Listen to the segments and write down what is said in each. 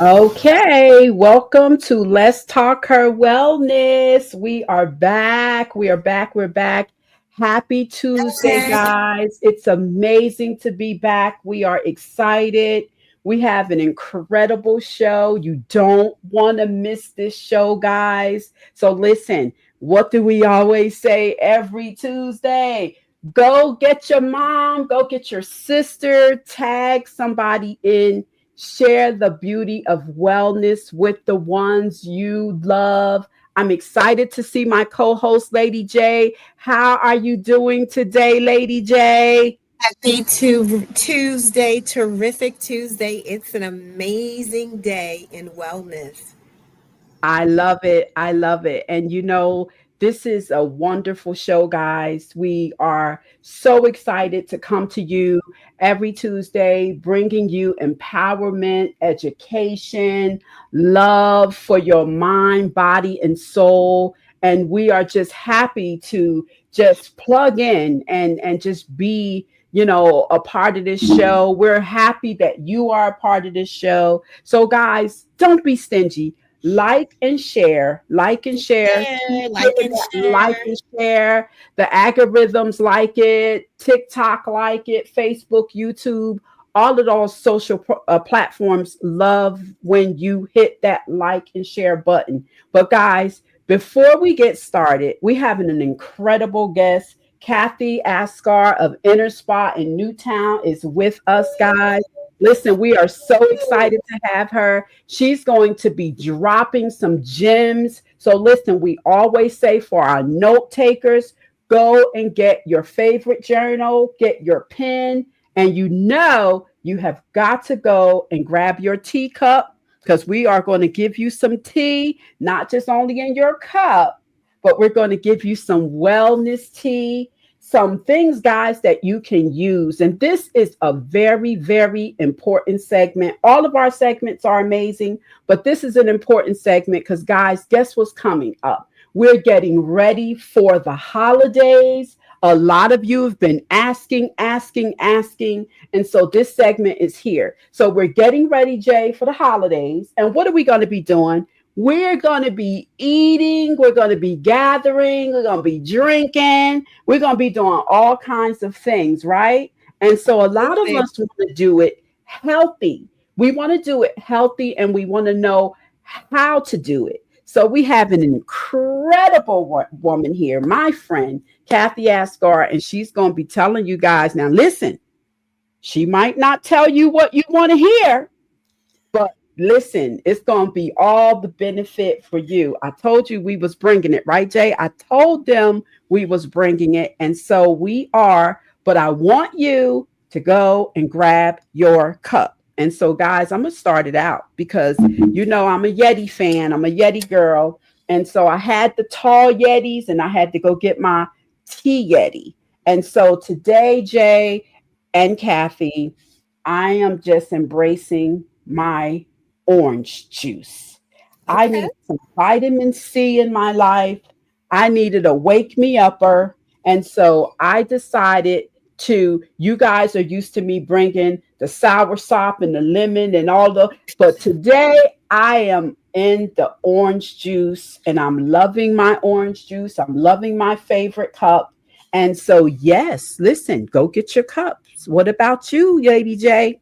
Okay, welcome to Let's Talk Her Wellness. We are back. We are back. We're back. Happy Tuesday, guys. It's amazing to be back. We are excited. We have an incredible show. You don't want to miss this show, guys. So, listen, what do we always say every Tuesday? Go get your mom, go get your sister, tag somebody in. Share the beauty of wellness with the ones you love. I'm excited to see my co host, Lady J. How are you doing today, Lady J? Happy Tuesday, terrific Tuesday. It's an amazing day in wellness. I love it. I love it. And this is a wonderful show, guys. We are so excited to come to you every Tuesday, bringing you empowerment, education, love for your mind, body, and soul. And we are just happy to just plug in and just be a part of this show. We're happy that you are a part of this show. So, guys, don't be stingy. Like and share, keep Share, like hitting and that like share. and share. The algorithms like it, TikTok like it, Facebook, YouTube, all of those social platforms love when you hit that like and share button. But guys, before we get started, we have an incredible guest. Kathy Agasar of Inner Spa in Newtown is with us, guys. Listen, we are so excited to have her. She's going to be dropping some gems. So, listen, we always say for our note takers, go and get your favorite journal, get your pen, and you have got to go and grab your teacup because we are going to give you some tea, not just only in your cup, but we're going to give you some wellness tea, some things, guys, that you can use. And this is a very, very important segment. All of our segments are amazing, but this is an important segment because, guys, guess what's coming up? We're getting ready for the holidays. A lot of you have been asking. And so this segment is here. So we're getting ready, Jay, for the holidays. And what are we going to be doing? We're going to be eating, we're going to be gathering, we're going to be drinking, we're going to be doing all kinds of things, right? And so a lot of Absolutely. us want to do it healthy. We want to do it healthy and we want to know how to do it. So we have an incredible woman here, my friend, Kathy Agasar, and she's going to be telling you guys now, listen, she might not tell you what you want to hear, but listen, it's going to be all the benefit for you. I told you we was bringing it, right, Jay? I told them we was bringing it, and so we are. But I want you to go and grab your cup. And so, guys, I'm gonna start it out because I'm a Yeti fan. I'm a Yeti girl, and so I had the tall Yetis, and I had to go get my tea Yeti. And so today, Jay and Kathy, I am just embracing my orange juice. I Okay. need some vitamin C in my life. I needed a wake me upper. And so I decided you guys are used to me bringing the sour sop and the lemon and but today I am in the orange juice and I'm loving my orange juice. I'm loving my favorite cup. And so, yes, listen, go get your cups. What about you, Lady J?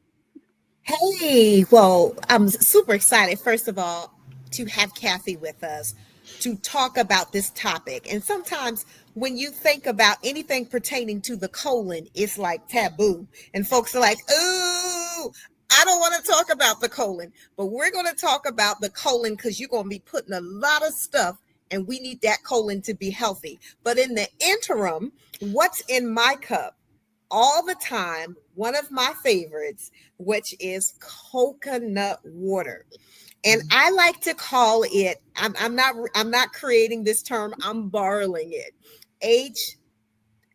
Hey, well, I'm super excited, first of all, to have Kathy with us to talk about this topic. And sometimes when you think about anything pertaining to the colon, it's like taboo. And folks are like, ooh, I don't want to talk about the colon. But we're going to talk about the colon because you're going to be putting a lot of stuff and we need that colon to be healthy. But in the interim, what's in my cup? All the time, one of my favorites, which is coconut water. And I like to call it, I'm not creating this term, I'm borrowing it. H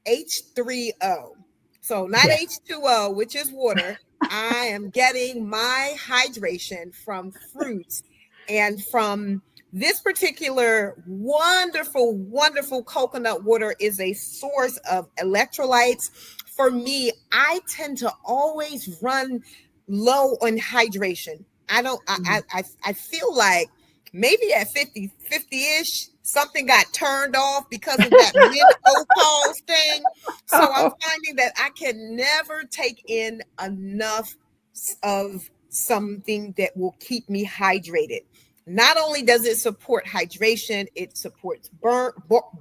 H3O. So not Yes. H2O, which is water. I am getting my hydration from fruits and from this particular wonderful, wonderful coconut water is a source of electrolytes. For me, I tend to always run low on hydration. I don't, I feel like maybe at 50-ish, something got turned off because of that menopause thing. So I'm finding that I can never take in enough of something that will keep me hydrated. Not only does it support hydration, it supports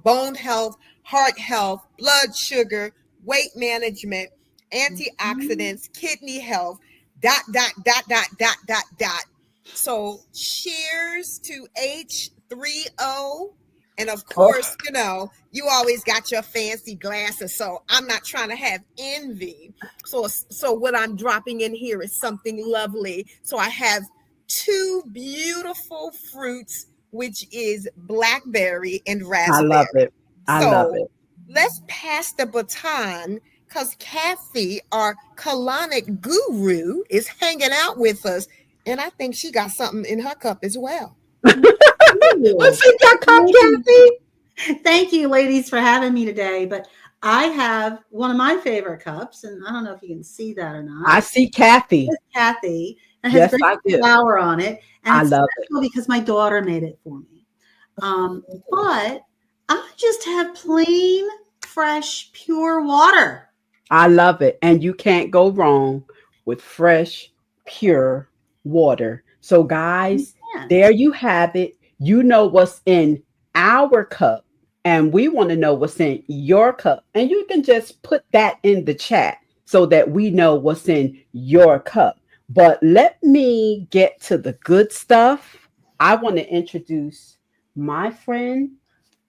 bone health, heart health, blood sugar, weight management, antioxidants, kidney health, dot, dot, dot, dot, dot, dot, dot. So cheers to H3O. And of Oh, course, you always got your fancy glasses. So I'm not trying to have envy. So what I'm dropping in here is something lovely. So I have two beautiful fruits, which is blackberry and I love raspberry. it. I love So it. let's pass the baton because Kathy, our colonic guru, is hanging out with us. And I think she got something in her cup as well. What's in your cup, Kathy? Thank you, ladies, for having me today. But I have one of my favorite cups, and I don't know if you can see that or not. I see Kathy. It's Kathy. It has Yes, great I do. flour on it, and I it's love special because my daughter made it for me. But I just have plain, fresh, pure water. I love it. And you can't go wrong with fresh, pure water. So, guys, Yeah. there you have it. You know what's in our cup, and we want to know what's in your cup. And you can just put that in the chat so that we know what's in your cup. But let me get to the good stuff. I want to introduce my friend,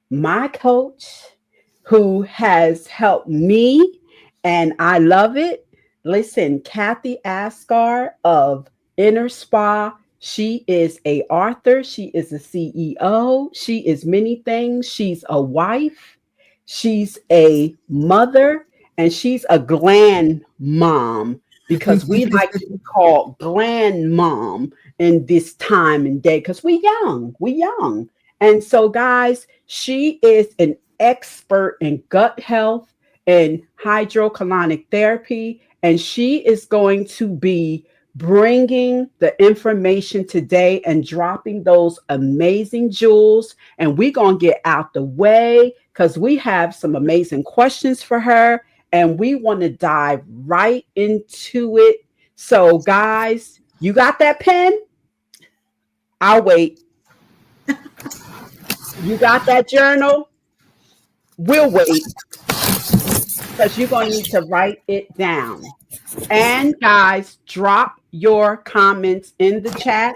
my coach, who has helped me, and I love it. Listen, Kathy Agasar of Inner Spa. She is a author. She is a CEO. She is many things. She's a wife. She's a mother, and she's a gland mom because we like to be called gland mom in this time and day because we young. And so, guys, she is an expert in gut health and hydrocolonic therapy, and she is going to be bringing the information today and dropping those amazing jewels. And we're going to get out the way because we have some amazing questions for her, and we want to dive right into it. So, guys, you got that pen? I'll wait. You got that journal? We'll wait because you're going to need to write it down. And guys, drop your comments in the chat.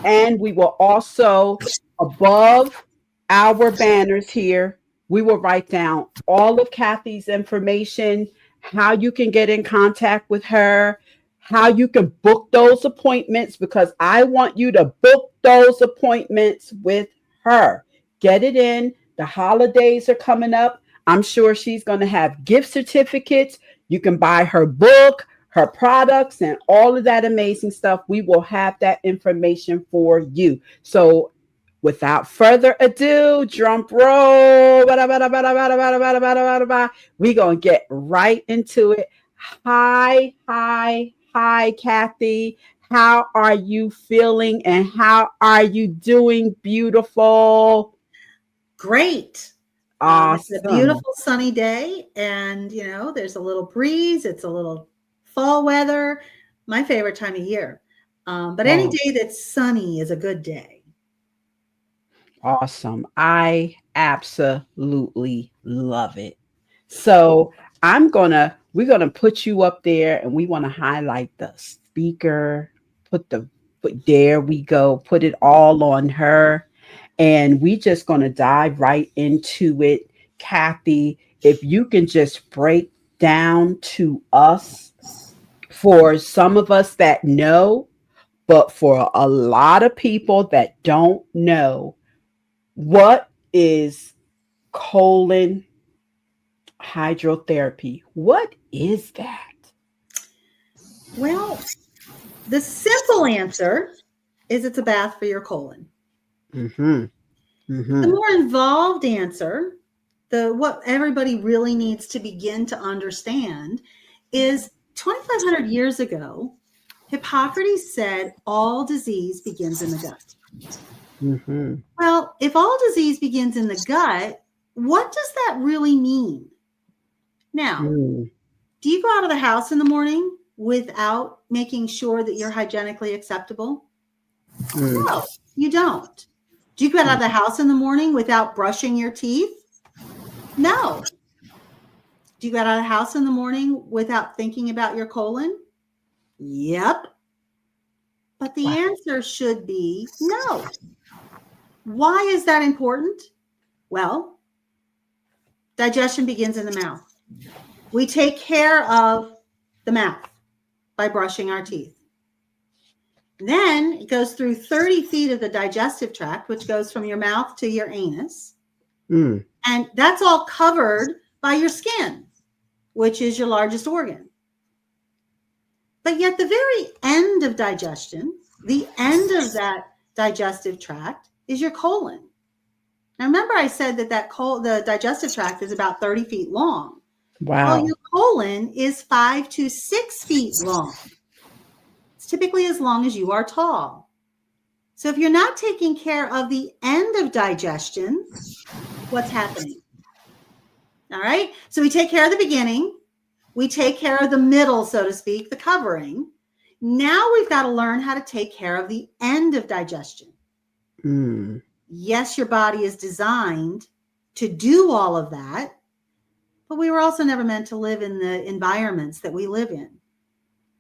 And we will also, above our banners here, we will write down all of Kathy's information, how you can get in contact with her, how you can book those appointments, because I want you to book those appointments with her. Get it in. The holidays are coming up. I'm sure she's going to have gift certificates. You can buy her book, her products, and all of that amazing stuff. We will have that information for you. So without further ado, drum roll. We're going to get right into it. Hi, Kathy. How are you feeling and how are you doing, beautiful? Great. Awesome. It's a beautiful sunny day, and there's a little breeze. It's a little fall weather, my favorite time of year. But any day that's sunny is a good day. Awesome. I absolutely love it. So we're gonna put you up there, and we want to highlight the speaker. There we go. Put it all on her, and we just gonna dive right into it. Kathy, if you can just break down to us, for some of us that know, but for a lot of people that don't know, what is colon hydrotherapy? What is that? Well, the simple answer is it's a bath for your colon. Mm-hmm. Mm-hmm. The more involved answer, what everybody really needs to begin to understand is 2,500 years ago, Hippocrates said all disease begins in the gut. Mm-hmm. Well, if all disease begins in the gut, what does that really mean? Now, do you go out of the house in the morning without making sure that you're hygienically acceptable? No, you don't. Do you get out of the house in the morning without brushing your teeth? No. Do you get out of the house in the morning without thinking about your colon? Yep. But the answer should be no. Why is that important? Well, digestion begins in the mouth. We take care of the mouth by brushing our teeth. Then it goes through 30 feet of the digestive tract, which goes from your mouth to your anus. And that's all covered by your skin, which is your largest organ. But yet the very end of digestion, the end of that digestive tract is your colon. Now, remember I said that the digestive tract is about 30 feet long. Wow. Well, your colon is 5 to 6 feet long. It's typically as long as you are tall. So if you're not taking care of the end of digestion, what's happening? All right. So we take care of the beginning. We take care of the middle, so to speak, the covering. Now we've got to learn how to take care of the end of digestion. Yes, your body is designed to do all of that, but we were also never meant to live in the environments that we live in.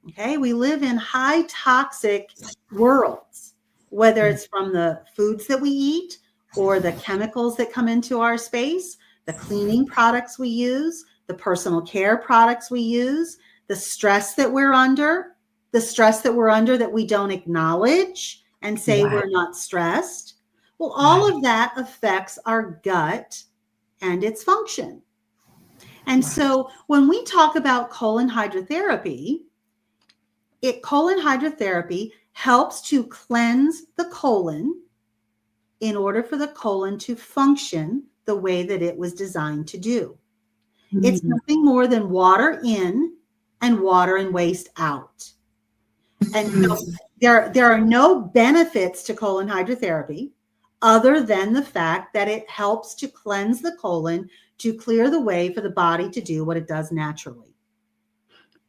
Okay, we live in high toxic worlds, whether it's from the foods that we eat or the chemicals that come into our space, the cleaning products we use, the personal care products we use, the stress that we're under that we don't acknowledge and say we're not stressed. Well, all of that affects our gut and its function. And so when we talk about colon hydrotherapy, colon hydrotherapy helps to cleanse the colon in order for the colon to function the way that it was designed to do. It's nothing more than water in and water and waste out. And so there are no benefits to colon hydrotherapy other than the fact that it helps to cleanse the colon to clear the way for the body to do what it does naturally.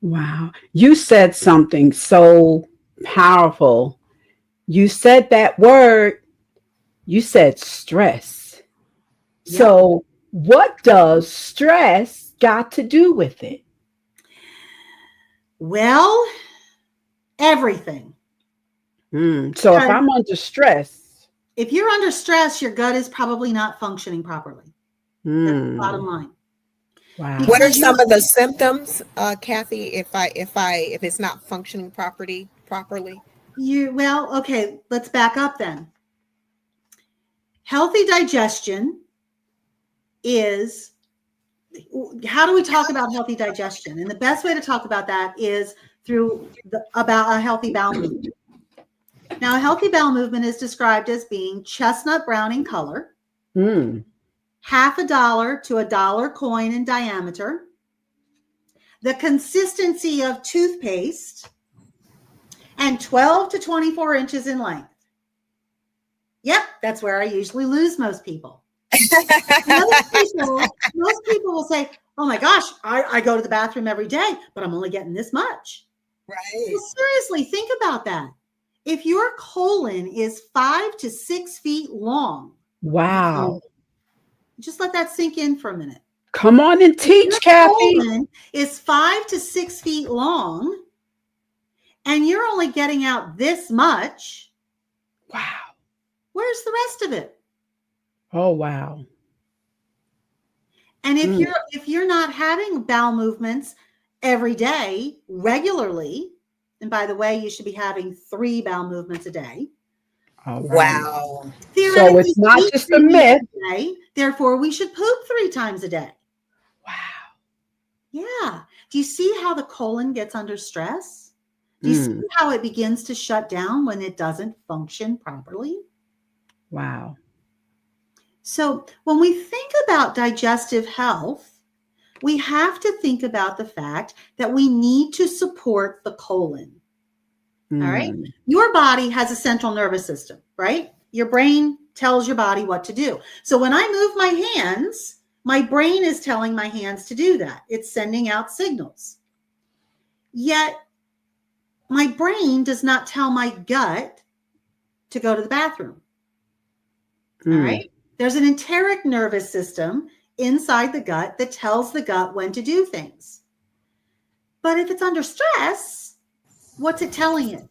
Wow. You said something so powerful. You said that word, you said stress. Yep. So what does stress got to do with it? Well, everything. So if I'm under stress. If you're under stress, your gut is probably not functioning properly. That's the bottom line. Wow. What are some of the symptoms, Kathy, if it's not functioning properly? Okay, let's back up then. Healthy digestion is, how do we talk about healthy digestion? And the best way to talk about that is about a healthy bowel movement. Now, a healthy bowel movement is described as being chestnut brown in color, $50 to $1 coin in diameter, the consistency of toothpaste, and 12 to 24 inches in length. Yep, that's where I usually lose most people. Most people will say, oh my gosh, I go to the bathroom every day, but I'm only getting this much. Right. Well, seriously, think about that. If your colon is 5 to 6 feet long. Wow. Just let that sink in for a minute. Come on and teach, Kathy. Your colon is 5 to 6 feet long, and you're only getting out this much. Wow. Where's the rest of it? Oh, wow. And if you're not having bowel movements every day regularly, and by the way, you should be having 3 bowel movements a day. All right. Wow. So it's not just a myth. Therefore, we should poop 3 times a day. Wow. Yeah. Do you see how the colon gets under stress? Do you see how it begins to shut down when it doesn't function properly? Wow. So when we think about digestive health, we have to think about the fact that we need to support the colon. All right. Your body has a central nervous system, right? Your brain tells your body what to do. So when I move my hands, my brain is telling my hands to do that. It's sending out signals. Yet my brain does not tell my gut to go to the bathroom. All right. There's an enteric nervous system inside the gut that tells the gut when to do things. But if it's under stress, what's it telling it?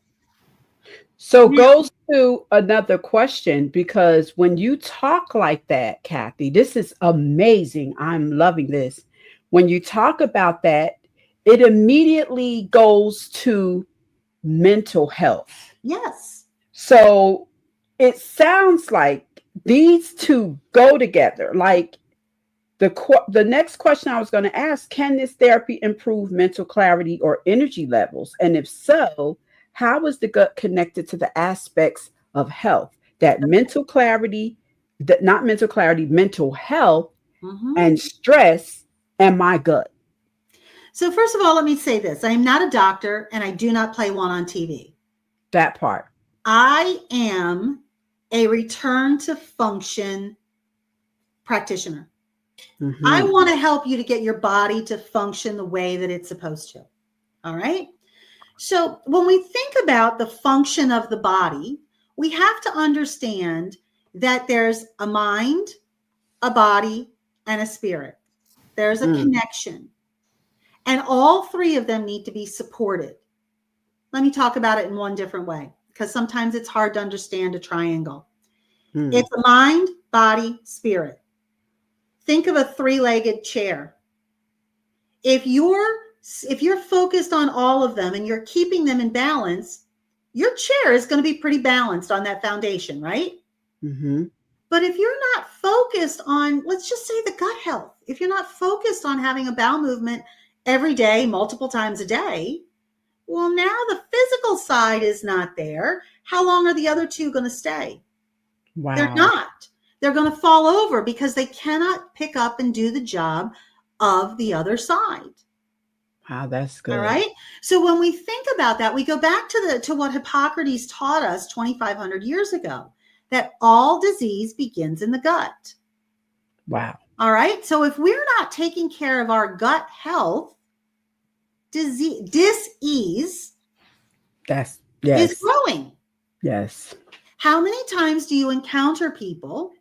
So goes to another question, because when you talk like that, Kathy, this is amazing. I'm loving this. When you talk about that, it immediately goes to mental health. Yes. So it sounds like these two go together. Like the next question I was going to ask, can this therapy improve mental clarity or energy levels? And if so, how is the gut connected to the aspects of health, that mental clarity, not mental clarity, mental health and stress and my gut? So first of all, let me say this. I am not a doctor and I do not play one on TV. That part. I am a return to function practitioner. I want to help you to get your body to function the way that it's supposed to. All right. So when we think about the function of the body, we have to understand that there's a mind, a body, and a spirit. There's a connection. And all three of them need to be supported. Let me talk about it in one different way, because sometimes it's hard to understand a triangle. It's a mind, body, spirit. Think of a three-legged chair. If you're focused on all of them and you're keeping them in balance, your chair is going to be pretty balanced on that foundation, right? But if you're not focused on, let's just say, the gut health, if you're not focused on having a bowel movement every day, multiple times a day, well, now the physical side is not there. How long are the other two going to stay? Wow. They're not. They're going to fall over because they cannot pick up and do the job of the other side. Wow, that's good. All right. So when we think about that, we go back to what Hippocrates taught us 2,500 years ago, that all disease begins in the gut. Wow. All right. So if we're not taking care of our gut health, dis-ease is growing. Yes. How many times do you encounter people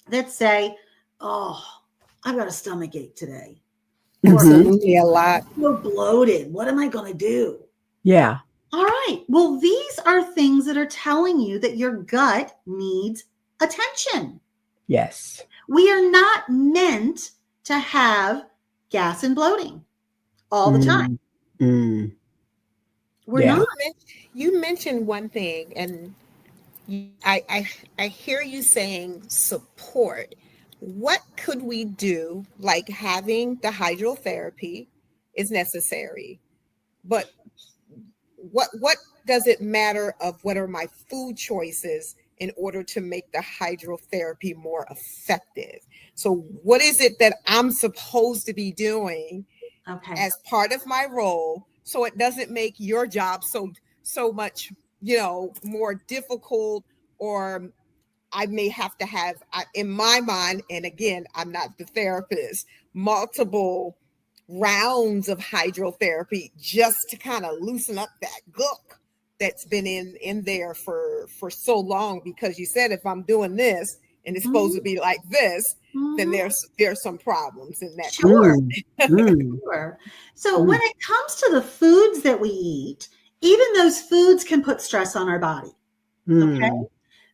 that say, oh, I've got a stomach ache today? Absolutely a lot. So bloated. What am I going to do? Yeah. All right. Well, these are things that are telling you that your gut needs attention. Yes. We are not meant to have gas and bloating all the time. We're not. You mentioned one thing, and I hear you saying support. What could we do? Like having the hydrotherapy is necessary, but what does it matter of what are my food choices in order to make the hydrotherapy more effective? So what is it that I'm supposed to be doing as part of my role so it doesn't make your job so much, more difficult, or I may have to have, in my mind, and again, I'm not the therapist, multiple rounds of hydrotherapy just to kind of loosen up that gook that's been in there for so long, because you said if I'm doing this and it's supposed to be like this, then there's some problems in that. Sure. So when it comes to the foods that we eat, even those foods can put stress on our body. Okay.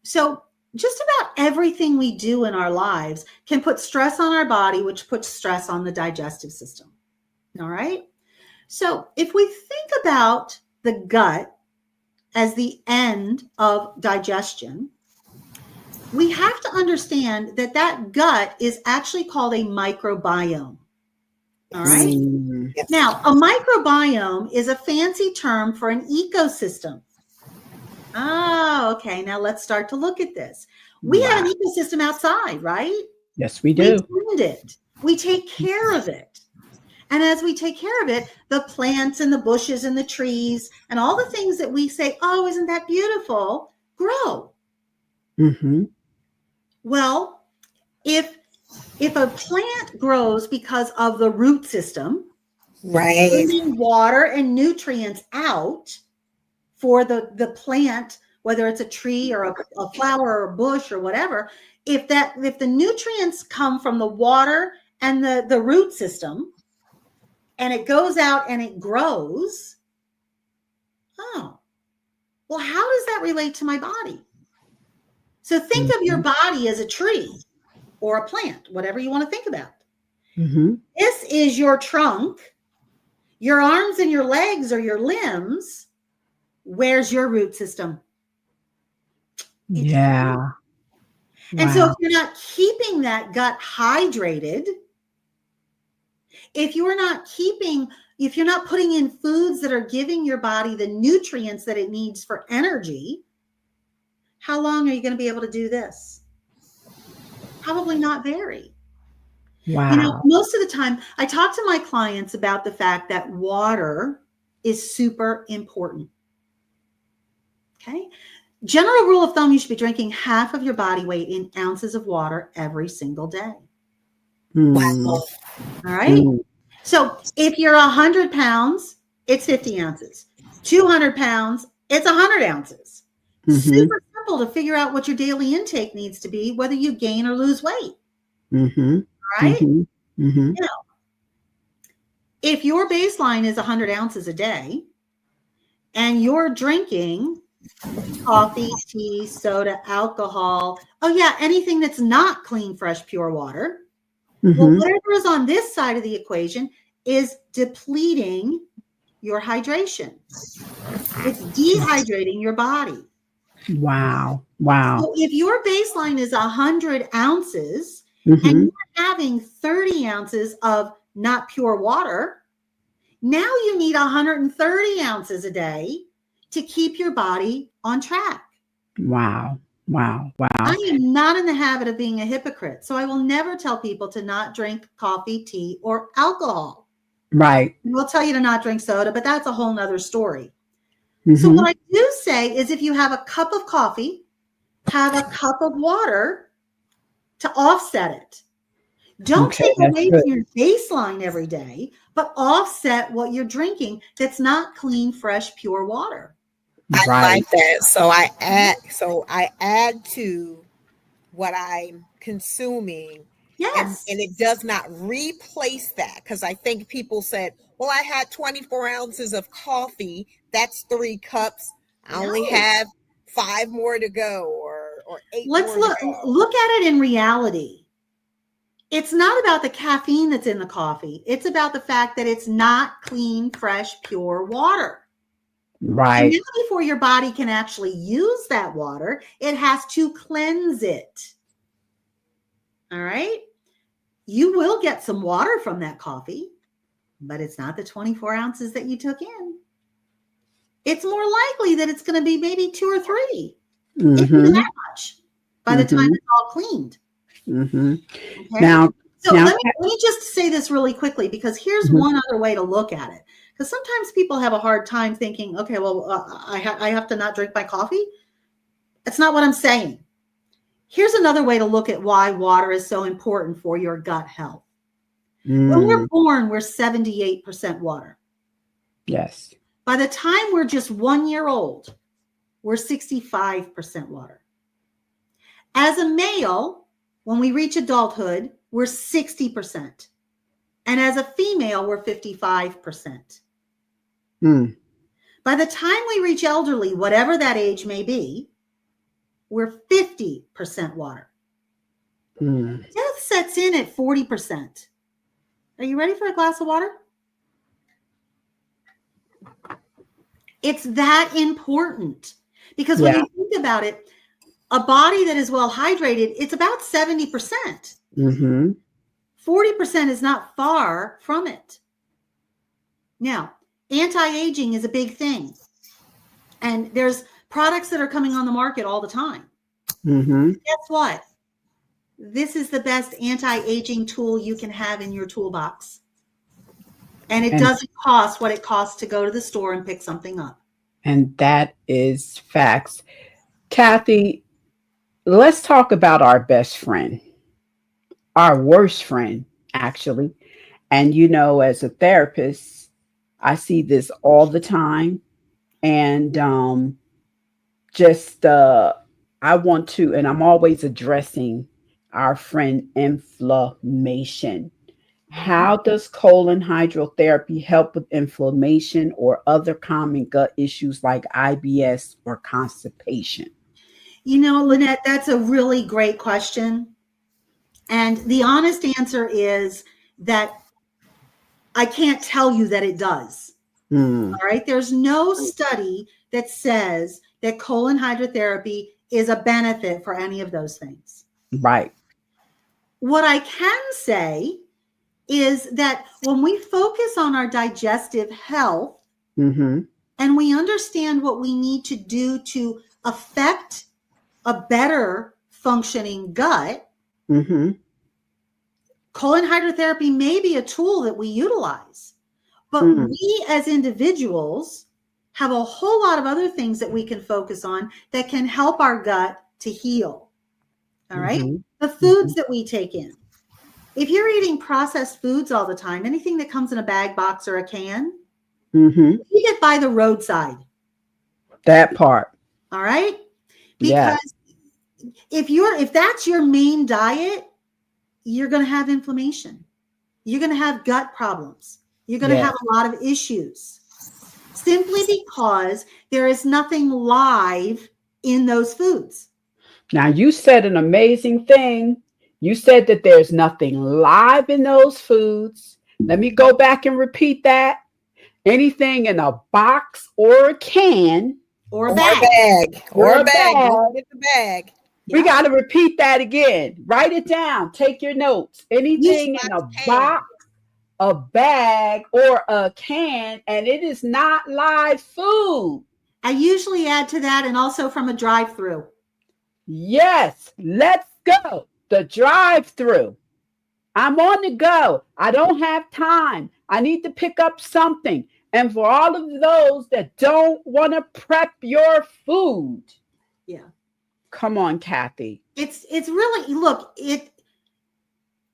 So just about everything we do in our lives can put stress on our body, which puts stress on the digestive system. All right. So if we think about the gut as the end of digestion, we have to understand that gut is actually called a microbiome. All right. Yes. Now, a microbiome is a fancy term for an ecosystem. Oh, okay. Now let's start to look at this. We have an ecosystem outside, right? Yes, we do. We tend it. We take care of it. And as we take care of it, the plants and the bushes and the trees and all the things that we say, oh, isn't that beautiful, grow. Mm-hmm. Well, if a plant grows because of the root system, Right. sending water and nutrients out for the plant, whether it's a tree or a flower or a bush or whatever, if the nutrients come from the water and the root system, and it goes out and it grows, oh, well, how does that relate to my body? So think of your body as a tree or a plant, whatever you want to think about. Mm-hmm. This is your trunk. Your arms and your legs are your limbs. Where's your root system? It's Yeah. you. And so if you're not keeping that gut hydrated, if you're not putting in foods that are giving your body the nutrients that it needs for energy, how long are you going to be able to do this? Probably not very. Wow. Most of the time, I talk to my clients about the fact that water is super important. Okay. General rule of thumb, you should be drinking half of your body weight in ounces of water every single day. Mm. All right. Mm. So if you're 100 pounds, it's 50 ounces. 200 pounds, it's 100 ounces. Mm-hmm. Super simple to figure out what your daily intake needs to be, whether you gain or lose weight. Mm-hmm. All right. Mm-hmm. Mm-hmm. Now, if your baseline is 100 ounces a day and you're drinking coffee, tea, soda, alcohol, anything that's not clean, fresh, pure water, well, whatever is on this side of the equation is depleting your hydration. It's dehydrating your body. Wow. Wow. So if your baseline is 100 ounces Mm-hmm. and you're having 30 ounces of not pure water, now you need 130 ounces a day to keep your body on track. Wow. Wow. Wow. I am not in the habit of being a hypocrite, so I will never tell people to not drink coffee, tea, or alcohol. Right. We'll tell you to not drink soda, but that's a whole nother story. Mm-hmm. So what I do say is if you have a cup of coffee, have a cup of water to offset it. Don't take away from your baseline every day, but offset what you're drinking that's not clean, fresh, pure water. I like that. So I add to what I'm consuming. Yes. And it does not replace that, because I think people said, well, I had 24 ounces of coffee. That's 3 cups. I only have 5 more to go or 8 Let's more to go. look at it in reality. It's not about the caffeine that's in the coffee. It's about the fact that it's not clean, fresh, pure water. Right. And now before your body can actually use that water, it has to cleanse it. All right. You will get some water from that coffee, but it's not the 24 ounces that you took in. It's more likely that it's going to be maybe 2 or 3. Mm-hmm. It's not that much by the time it's all cleaned. Mm-hmm. Okay? Now, let me just say this really quickly, because here's one other way to look at it. Because sometimes people have a hard time thinking, okay, well, I have to not drink my coffee. That's not what I'm saying. Here's another way to look at why water is so important for your gut health. When we're born, we're 78% water. Yes. By the time we're just 1 year old, we're 65% water. As a male, when we reach adulthood, we're 60%. And as a female, we're 55%. By the time we reach elderly, whatever that age may be, we're 50% water. Death sets in at 40%. Are you ready for a glass of water? It's that important, because when you think about it, a body that is well hydrated, it's about 70%. 40% is not far from it. Now, anti-aging is a big thing. And there's products that are coming on the market all the time. Guess what? This is the best anti-aging tool you can have in your toolbox. And it doesn't cost what it costs to go to the store and pick something up. And that is facts. Kathy, let's talk about our best friend, our worst friend, actually. And, as a therapist, I see this all the time. And just, I want to, and I'm always addressing our friend inflammation. How does colon hydrotherapy help with inflammation or other common gut issues like IBS or constipation? Lynette, that's a really great question. And the honest answer is that I can't tell you that it does. All right. There's no study that says that colon hydrotherapy is a benefit for any of those things. Right. What I can say is that when we focus on our digestive health and we understand what we need to do to affect a better functioning gut, colon hydrotherapy may be a tool that we utilize. But we as individuals have a whole lot of other things that we can focus on that can help our gut to heal. All right. The foods that we take in. If you're eating processed foods all the time, anything that comes in a bag, box, or a can, you get by the roadside. That part. All right. Because if that's your main diet, you're going to have inflammation. You're going to have gut problems. You're going to have a lot of issues simply because there is nothing live in those foods. Now, you said an amazing thing. You said that there's nothing live in those foods. Let me go back and repeat that. Anything in a box or a can or a bag. Or a bag. Don't get the bag. We got to repeat that again. Write it down. Take your notes. Anything in a box, a bag, or a can, and it is not live food. I usually add to that, and also from a drive-through. Yes, let's go. The drive-through. I'm on the go. I don't have time. I need to pick up something. And for all of those that don't want to prep your food. Yeah. Come on, Kathy. It's really, look,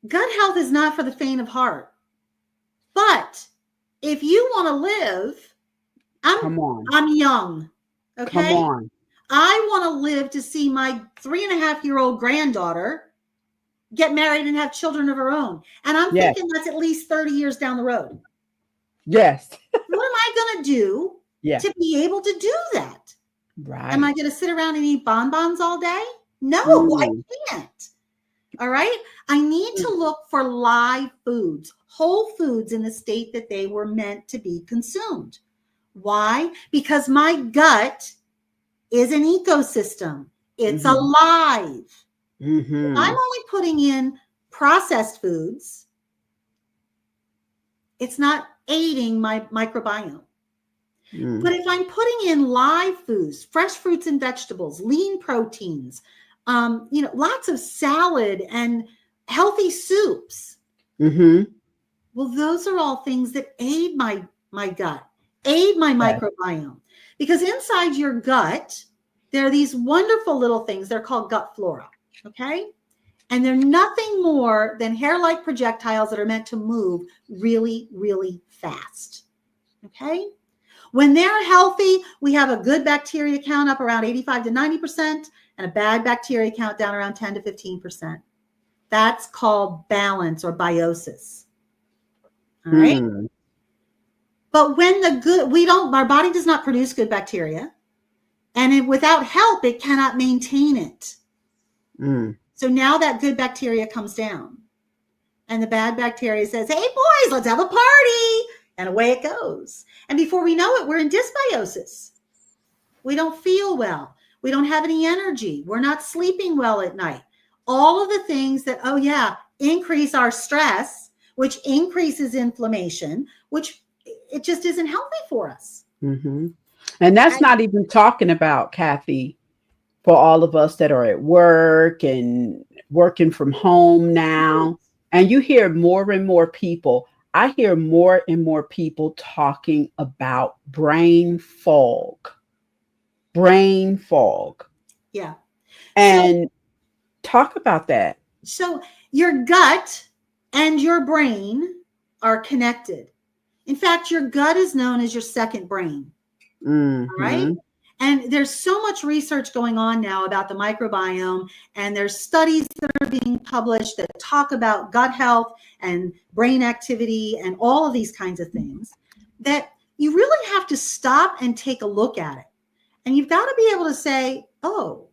gut health is not for the faint of heart. But if you want to live, I'm young. Okay. Come on. I want to live to see my 3.5-year-old granddaughter get married and have children of her own. And I'm thinking that's at least 30 years down the road. Yes. What am I going to do to be able to do that? Right. Am I going to sit around and eat bonbons all day? No, I can't. All right. I need to look for live foods, whole foods in the state that they were meant to be consumed. Why? Because my gut is an ecosystem. It's alive. If I'm only putting in processed foods, it's not aiding my microbiome. But if I'm putting in live foods, fresh fruits and vegetables, lean proteins, lots of salad and healthy soups. Well, those are all things that aid my gut, aid my microbiome. Because inside your gut, there are these wonderful little things. They're called gut flora. Okay. And they're nothing more than hair-like projectiles that are meant to move really, really fast. Okay. When they're healthy, we have a good bacteria count up around 85 to 90% and a bad bacteria count down around 10 to 15%. That's called balance or biosis. All right. But when our body does not produce good bacteria, and without help, it cannot maintain it. So now that good bacteria comes down and the bad bacteria says, hey boys, let's have a party. And away it goes. And before we know it, we're in dysbiosis. We don't feel well. We don't have any energy. We're not sleeping well at night. All of the things that, increase our stress, which increases inflammation, which it just isn't healthy for us. And that's not even talking about, Kathy, for all of us that are at work and working from home now. And you hear more and more people, I hear more and more people talking about brain fog. Brain fog. Yeah. And talk about that. So your gut and your brain are connected. In fact, your gut is known as your second brain. Mm-hmm. All right. And there's so much research going on now about the microbiome, and there's studies that are being published that talk about gut health and brain activity and all of these kinds of things, that you really have to stop and take a look at it. And you've got to be able to say, oh,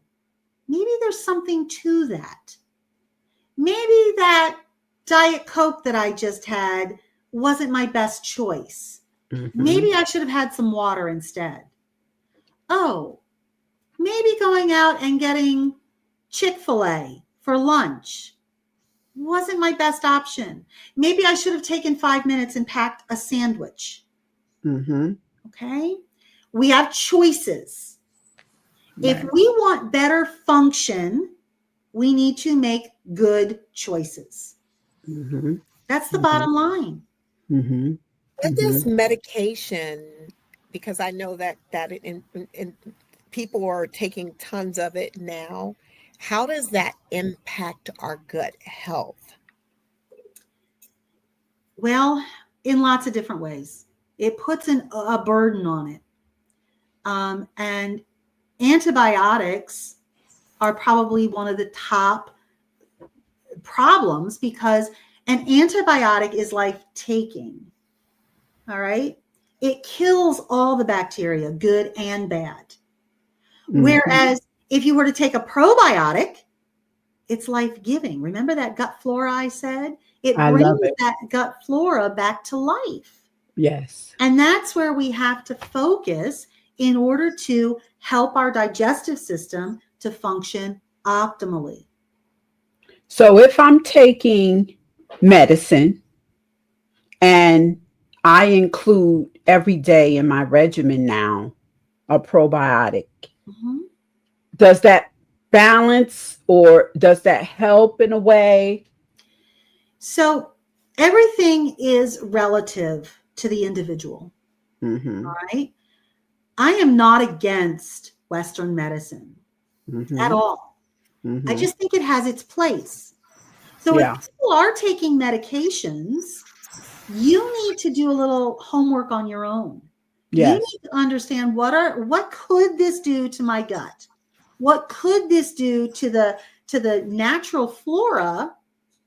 maybe there's something to that. Maybe that Diet Coke that I just had wasn't my best choice. Mm-hmm. Maybe I should have had some water instead. Oh, maybe going out and getting Chick-fil-A for lunch wasn't my best option. Maybe I should have taken 5 minutes and packed a sandwich. Mm-hmm. Okay. We have choices. Right. If we want better function, we need to make good choices. Mm-hmm. That's the Mm-hmm. bottom line. Mm-hmm. With this medication, because I know that in people are taking tons of it now, how does that impact our gut health? Well, in lots of different ways. It puts a burden on it. And antibiotics are probably one of the top problems, because an antibiotic is life-taking. All right. It kills all the bacteria, good and bad. Mm-hmm. Whereas if you were to take a probiotic, it's life-giving. Remember that gut flora I said? It brings that gut flora back to life. Yes. And that's where we have to focus in order to help our digestive system to function optimally. So if I'm taking medicine and I include every day in my regimen now a probiotic, does that balance or does that help in a way? So everything is relative to the individual. Mm-hmm. All right. I am not against Western medicine at all. Mm-hmm. I just think it has its place. So if people are taking medications, you need to do a little homework on your own. Yes. You need to understand what could this do to my gut? What could this do to the natural flora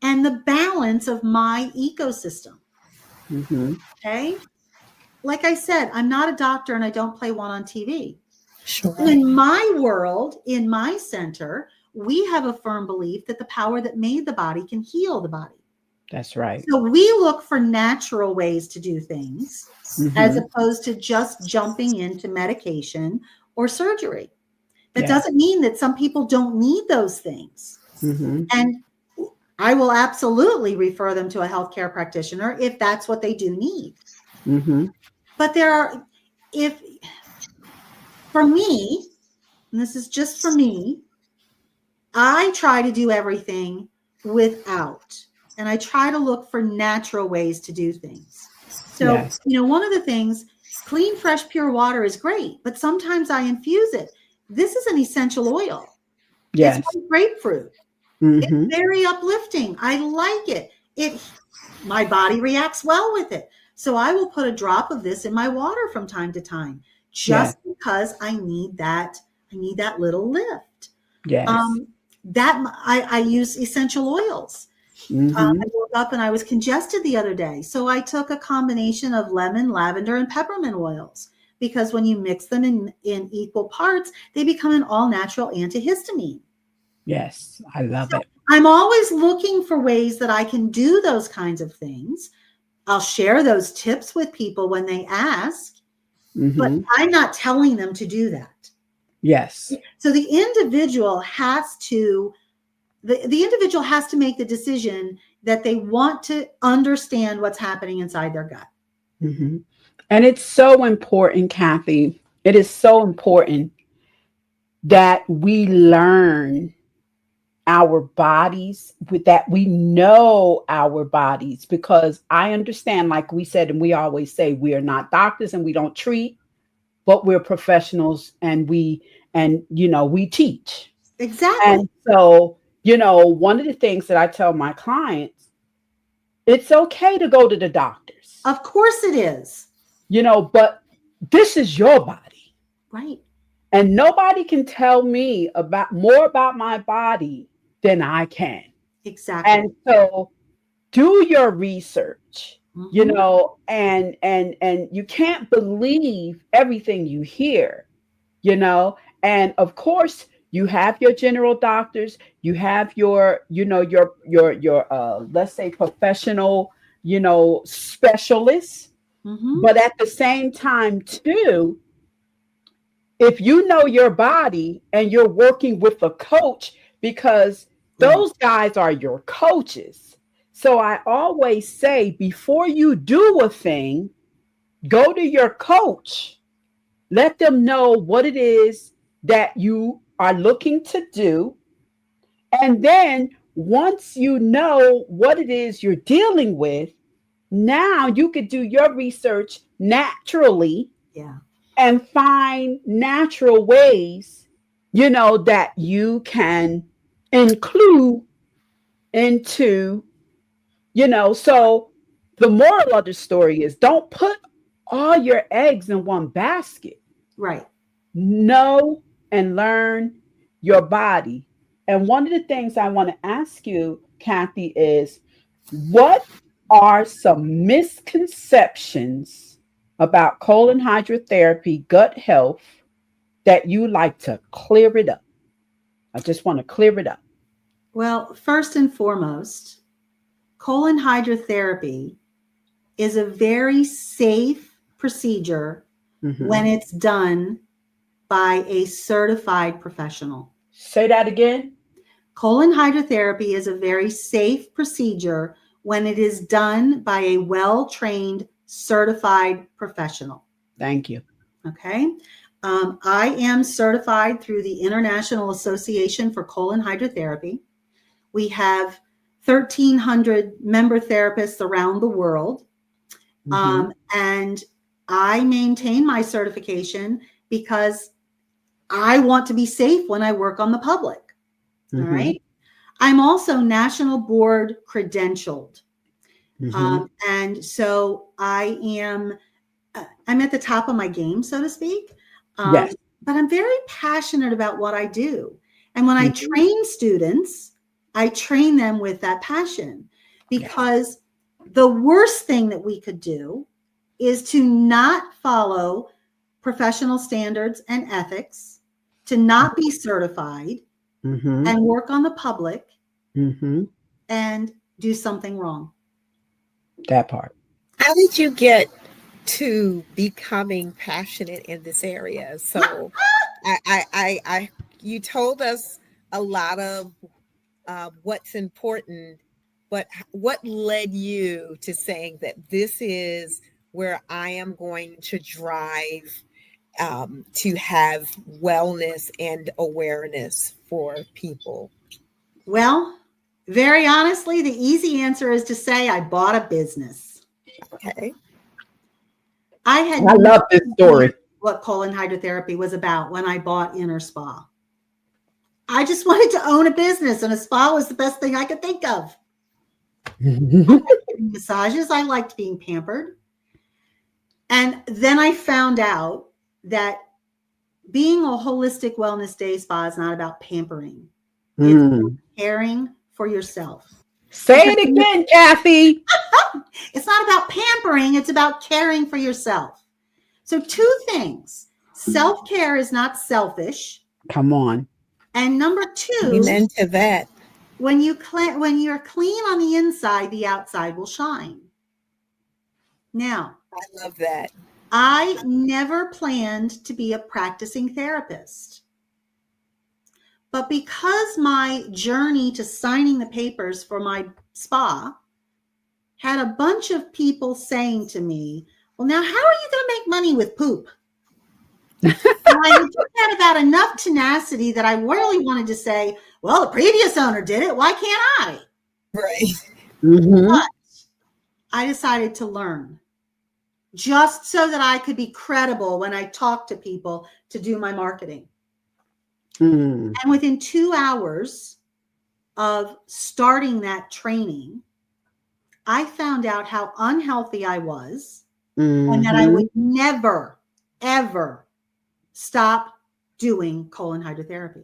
and the balance of my ecosystem? Mm-hmm. Okay. Like I said, I'm not a doctor and I don't play one on TV. Sure. In my world, in my center, we have a firm belief that the power that made the body can heal the body. That's right. So we look for natural ways to do things as opposed to just jumping into medication or surgery. That doesn't mean that some people don't need those things. And I will absolutely refer them to a healthcare practitioner if that's what they do need. But for me, and this is just for me, I try to do everything without, and I try to look for natural ways to do things. So, one of the things, clean, fresh, pure water is great, but sometimes I infuse it. This is an essential oil. Yes. It's like grapefruit. It's very uplifting. I like it. My body reacts well with it. So I will put a drop of this in my water from time to time, just because I need that little lift. Yes. I use essential oils. I woke up and I was congested the other day. So I took a combination of lemon, lavender, and peppermint oils, because when you mix them in equal parts, they become an all-natural antihistamine. Yes, I love it. I'm always looking for ways that I can do those kinds of things. I'll share those tips with people when they ask, but I'm not telling them to do that. Yes. So the individual has to make the decision that they want to understand what's happening inside their gut. And it's so important, Kathy. It is so important that we learn our bodies, with that we know our bodies, because I understand, like we said, and we always say, we are not doctors and we don't treat, but we're professionals, and we teach. Exactly. And so, one of the things that I tell my clients, it's okay to go to the doctors, Of course it is. but this is your body. Right. And nobody can tell me about more about my body than I can. Exactly. And so do your research, Mhm. and you can't believe everything you hear, and of course you have your general doctors, you have your let's say professional, specialists, Mhm. but at the same time too, if you know your body and you're working with a coach, because Right. those guys are your coaches. So I always say, before you do a thing, go to your coach, let them know what it is that you are looking to do. And then once you know what it is you're dealing with, now you could do your research naturally Yeah. and find natural ways, that you can include into, so the moral of the story is, don't put all your eggs in one basket. Right. Know and learn your body. And one of the things I want to ask you, Kathy, is, what are some misconceptions about colon hydrotherapy, gut health, that you like to clear it up? I just want to clear it up. Well, first and foremost, colon hydrotherapy is a very safe procedure when Mhm. it's done by a certified professional. Say that again. Colon hydrotherapy is a very safe procedure when it is done by a well trained, certified professional. Thank you. Okay. I am certified through the International Association for Colon Hydrotherapy. We have 1,300 member therapists around the world. Mhm. And I maintain my certification because I want to be safe when I work on the public. All Mhm. right. I'm also national board credentialed. Mhm. And so I'm at the top of my game, so to speak. Um, Yes. but I'm very passionate about what I do. And when I Mhm. train students, I train them with that passion, Yes. because the worst thing that we could do is to not follow professional standards and ethics, to not be certified Mhm. and work on the public Mhm. and do something wrong. That part. How did you get to becoming passionate in this area? So, you told us a lot of what's important, but what led you to saying that this is where I am going to drive to have wellness and awareness for people? Well, very honestly, the easy answer is to say I bought a business. Okay. I had I no love this idea story. what colon hydrotherapy was about when I bought Inner Spa. I just wanted to own a business, and a spa was the best thing I could think of. I liked getting massages. I liked being pampered. And then I found out that being a holistic wellness day spa is not about pampering. It's Mm. caring for yourself. Say Because it again, Kathy. it's not about pampering, it's about caring for yourself. So, two things: self care is not selfish. Come on. And number two, Amen to that. when you're clean on the inside, the outside will shine. Now, I love that. I never planned to be a practicing therapist. But because my journey to signing the papers for my spa had a bunch of people saying to me, well, now how are you going to make money with poop? And I just had about enough tenacity that I really wanted to say, well, the previous owner did it. Why can't I? Right. Mm-hmm. But I decided to learn just so that I could be credible when I talk to people to do my marketing. Mm. And within 2 hours of starting that training, I found out how unhealthy I was and that I would never, ever stop doing colon hydrotherapy.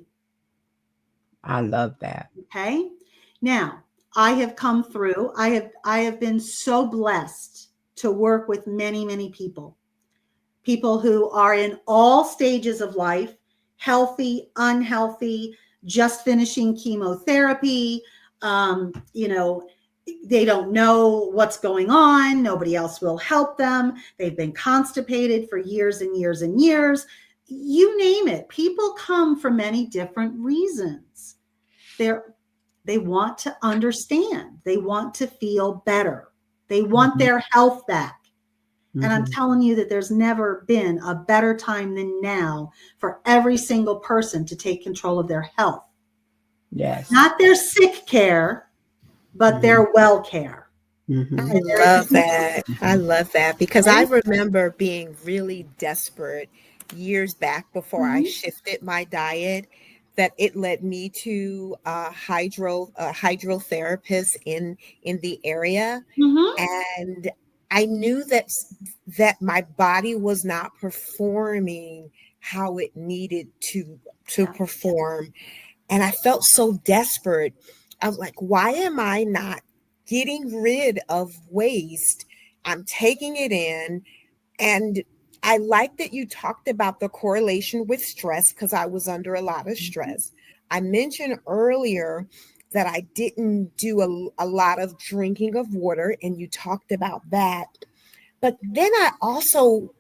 I love that. Okay. Now, I have come through, I have been so blessed to work with many, many people who are in all stages of life, healthy, unhealthy, just finishing chemotherapy, they don't know what's going on. Nobody else will help them. They've been constipated for years and years and years. You name it. People come for many different reasons. They want to understand. They want to feel better. They want their health back. And I'm telling you that there's never been a better time than now for every single person to take control of their health. Yes. Not their sick care, but their well care. I love that. I love that because I remember being really desperate years back before I shifted my diet, that it led me to a hydrotherapist in the area. And I knew that my body was not performing how it needed to perform. And I felt so desperate. I was like, why am I not getting rid of waste? I'm taking it in. And I like that you talked about the correlation with stress, because I was under a lot of stress. I mentioned earlier that I didn't do a lot of drinking of water, and you talked about that. But then I also,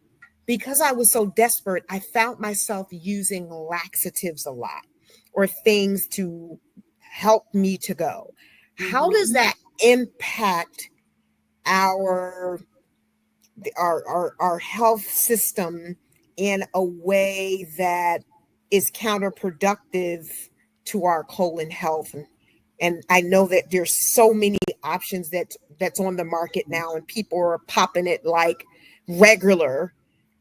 because I was so desperate, I found myself using laxatives a lot, or things to help me to go. How does that impact our health system in a way that is counterproductive to our colon health? And I know that there's so many options that's on the market now, and people are popping it like regular.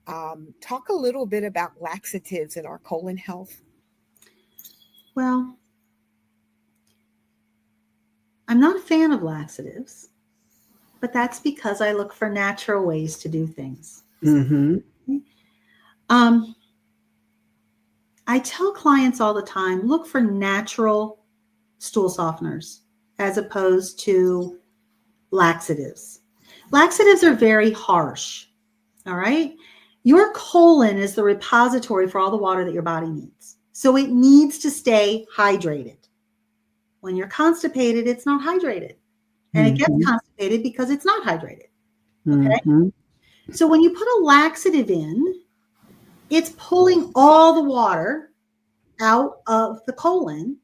Talk a little bit about laxatives in our colon health. Well, I'm not a fan of laxatives, but that's because I look for natural ways to do things. I tell clients all the time, look for natural stool softeners as opposed to laxatives. Laxatives are very harsh. All right. Your colon is the repository for all the water that your body needs. So it needs to stay hydrated. When you're constipated, it's not hydrated. And it gets constipated because it's not hydrated. Okay. So when you put a laxative in, it's pulling all the water out of the colon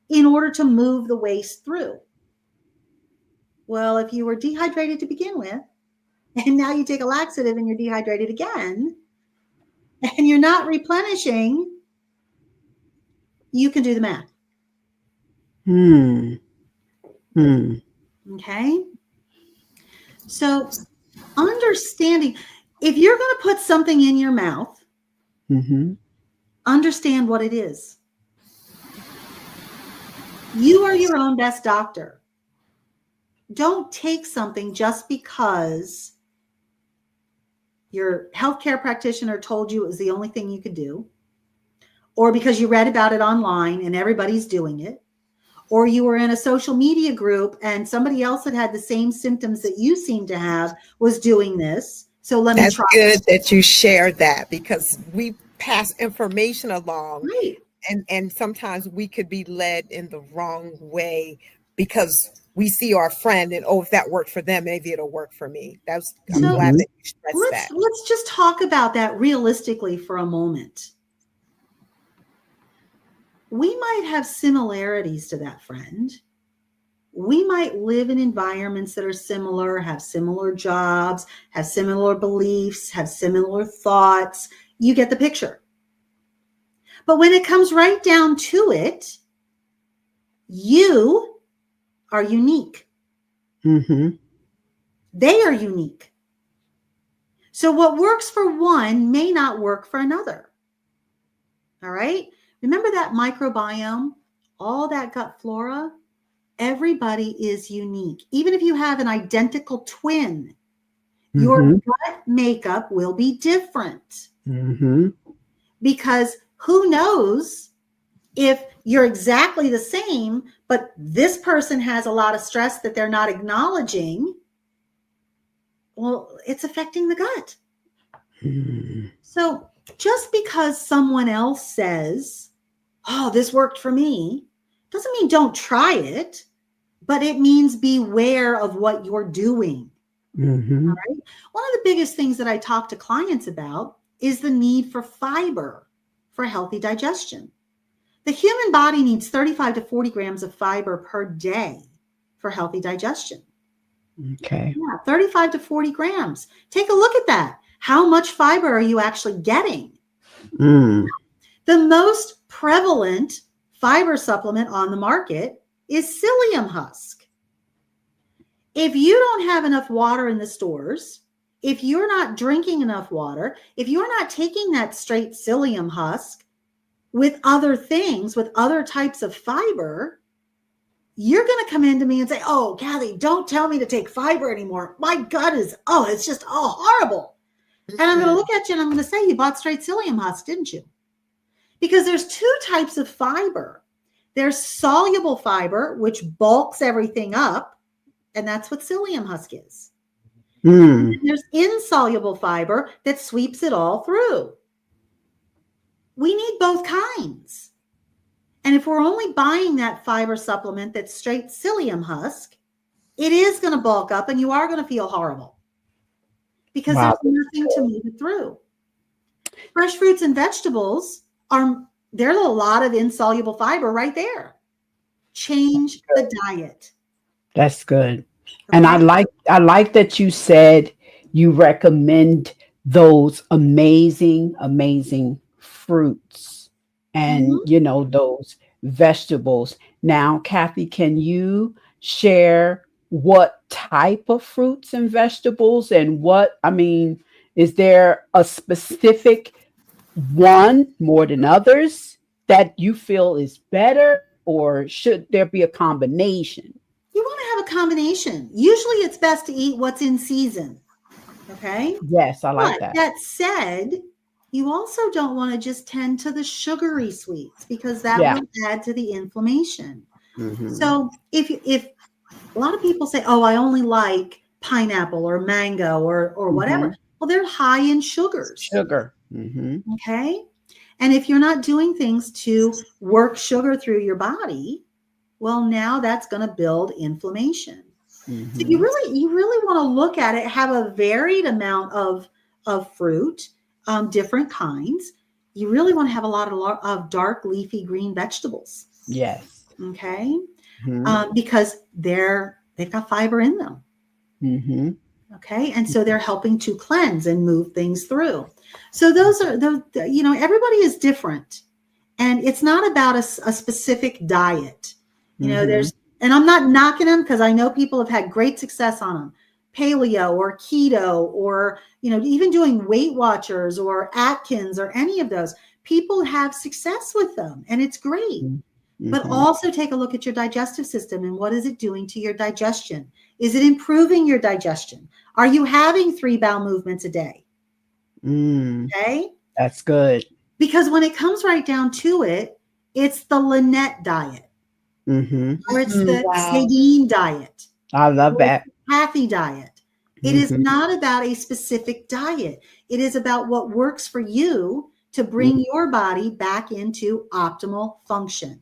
in order to move the waste through. Well, if you were dehydrated to begin with, and now you take a laxative and you're dehydrated again, and you're not replenishing, you can do the math. Okay. So understanding, if you're going to put something in your mouth, understand what it is. You are your own best doctor. Don't take something just because your healthcare practitioner told you it was the only thing you could do, or because you read about it online and everybody's doing it, or you were in a social media group and somebody else that had the same symptoms that you seem to have was doing this. So let me try. That's good that you shared that, because we pass information along, right? And sometimes we could be led in the wrong way because we see our friend and, oh, if that worked for them, maybe it'll work for me. I'm glad that you stressed that. Let's just talk about that realistically for a moment. We might have similarities to that friend. We might live in environments that are similar, have similar jobs, have similar beliefs, have similar thoughts. You get the picture. But when it comes right down to it, you are unique. Mm-hmm. They are unique. So what works for one may not work for another. All right. Remember that microbiome, all that gut flora? Everybody is unique. Even if you have an identical twin, your gut makeup will be different. Mm-hmm. Because who knows if you're exactly the same, but this person has a lot of stress that they're not acknowledging. Well, it's affecting the gut. Mm-hmm. So just because someone else says, oh, this worked for me, doesn't mean don't try it, but it means beware of what you're doing. Mm-hmm. All right. One of the biggest things that I talk to clients about is the need for fiber for healthy digestion. The human body needs 35 to 40 grams of fiber per day for healthy digestion. Okay. Yeah, 35 to 40 grams. Take a look at that. How much fiber are you actually getting? Mm. The most prevalent fiber supplement on the market is psyllium husk. If you don't have enough water in the stores, if you're not drinking enough water, if you're not taking that straight psyllium husk with other things, with other types of fiber, you're going to come into me and say, oh, Kathy, don't tell me to take fiber anymore. My gut is, it's just, horrible. And I'm going to look at you and I'm going to say, you bought straight psyllium husk, didn't you? Because there's two types of fiber. There's soluble fiber, which bulks everything up. And that's what psyllium husk is. Mm. And there's insoluble fiber that sweeps it all through. We need both kinds. And if we're only buying that fiber supplement that's straight psyllium husk, it is going to bulk up and you are going to feel horrible because there's nothing to move it through. Fresh fruits and vegetables there's a lot of insoluble fiber right there. Change the diet. That's good. Okay? And I like that you said you recommend those amazing, amazing fruits and those vegetables. Now, Kathy, can you share what type of fruits and vegetables and is there a specific one more than others that you feel is better, or should there be a combination? You want to have a combination. Usually it's best to eat what's in season. Okay. Yes, I like that. That said, you also don't want to just tend to the sugary sweets because that will add to the inflammation. Mm-hmm. So if a lot of people say, oh, I only like pineapple or mango or whatever. Well, they're high in sugars. Sugar. Mm-hmm. Okay. And if you're not doing things to work sugar through your body, well, now that's going to build inflammation. Mm-hmm. So you really want to look at it, have a varied amount of fruit, different kinds. You really want to have a lot of dark leafy green vegetables. Yes. Okay. Mm-hmm. Because they've got fiber in them. Mm-hmm. Okay. And so they're helping to cleanse and move things through. So those are everybody is different, and it's not about a specific diet. And I'm not knocking them because I know people have had great success on them. Paleo or keto or, even doing Weight Watchers or Atkins or any of those. People have success with them and it's great. Mm-hmm. But also take a look at your digestive system and what is it doing to your digestion? Is it improving your digestion? Are you having 3 bowel movements a day? Okay. That's good. Because when it comes right down to it, it's the Lynette diet. Or it's the Sadine diet. I love that. Kathy diet. It is not about a specific diet. It is about what works for you to bring your body back into optimal function.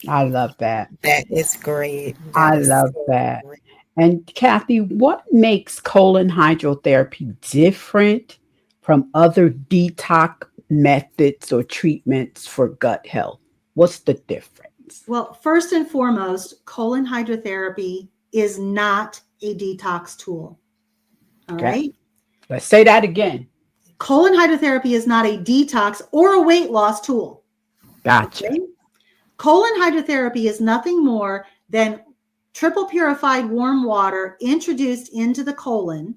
I love that. That is great. I love that. Great. And Kathy, what makes colon hydrotherapy different from other detox methods or treatments for gut health? What's the difference? Well, first and foremost, colon hydrotherapy is not a detox tool. All right. Let's say that again. Colon hydrotherapy is not a detox or a weight loss tool. Gotcha. Okay? Colon hydrotherapy is nothing more than triple purified warm water introduced into the colon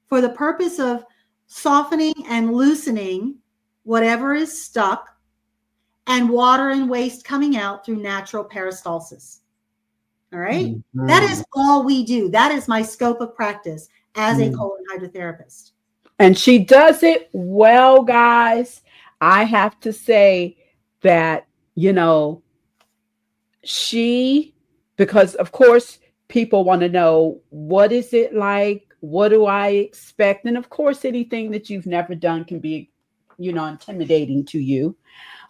for the purpose of softening and loosening whatever is stuck, and water and waste coming out through natural peristalsis. All right? Mm-hmm. That is all we do. That is my scope of practice as a colon hydrotherapist. And she does it well, guys. I have to say that, because of course, people want to know, what is it like? What do I expect? And of course, anything that you've never done can be, intimidating to you.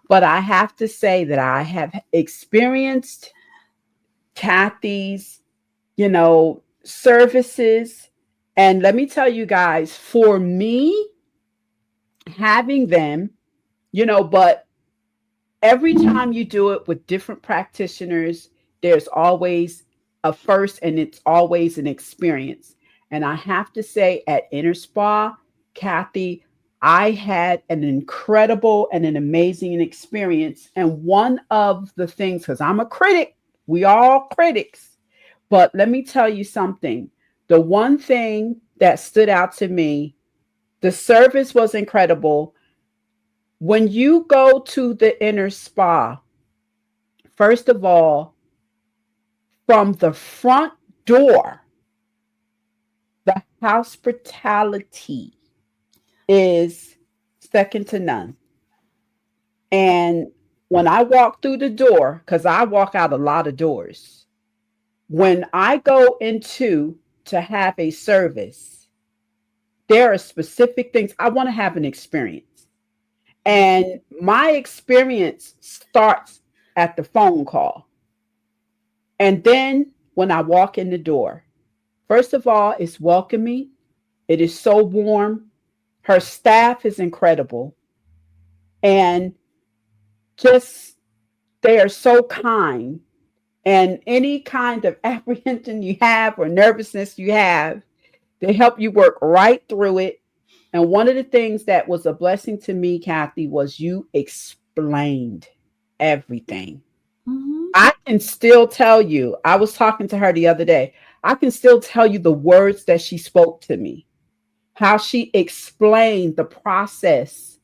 But I have to say that I have experienced Kathy's, services. And let me tell you guys, for me, having them, but every time you do it with different practitioners, there's always a first and it's always an experience. And I have to say, at Inner Spa, Kathy, I had an incredible and an amazing experience. And one of the things, because I'm a critic, we all critics, but let me tell you something. The one thing that stood out to me, the service was incredible. When you go to the Inner Spa, first of all, from the front door, the hospitality is second to none. And when I walk through the door, because I walk out a lot of doors, when I go into to have a service, there are specific things I want to have an experience. And my experience starts at the phone call. And then when I walk in the door, first of all, it's welcoming. It is so warm. Her staff is incredible. And just, they are so kind. And any kind of apprehension you have or nervousness you have, they help you work right through it. And one of the things that was a blessing to me, Kathy, was you explained everything. Mm-hmm. I can still tell you, I was talking to her the other day, I can still tell you the words that she spoke to me, how she explained the process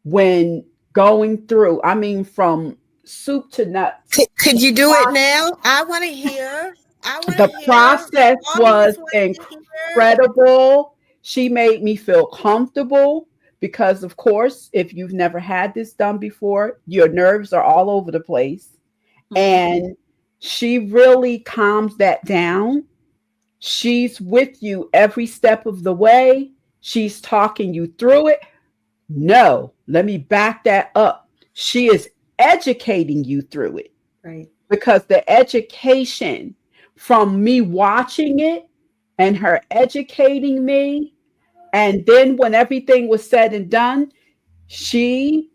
when going through, I mean, from soup to nuts. Could you do it now? I want to hear. The process was incredible. She made me feel comfortable because, of course, if you've never had this done before, your nerves are all over the place. Mm-hmm. And she really calms that down. She's with you every step of the way. She's talking you through it. No, let me back that up. She is educating you through it. Right. Because the education from me watching it and her educating me, and then when everything was said and done, she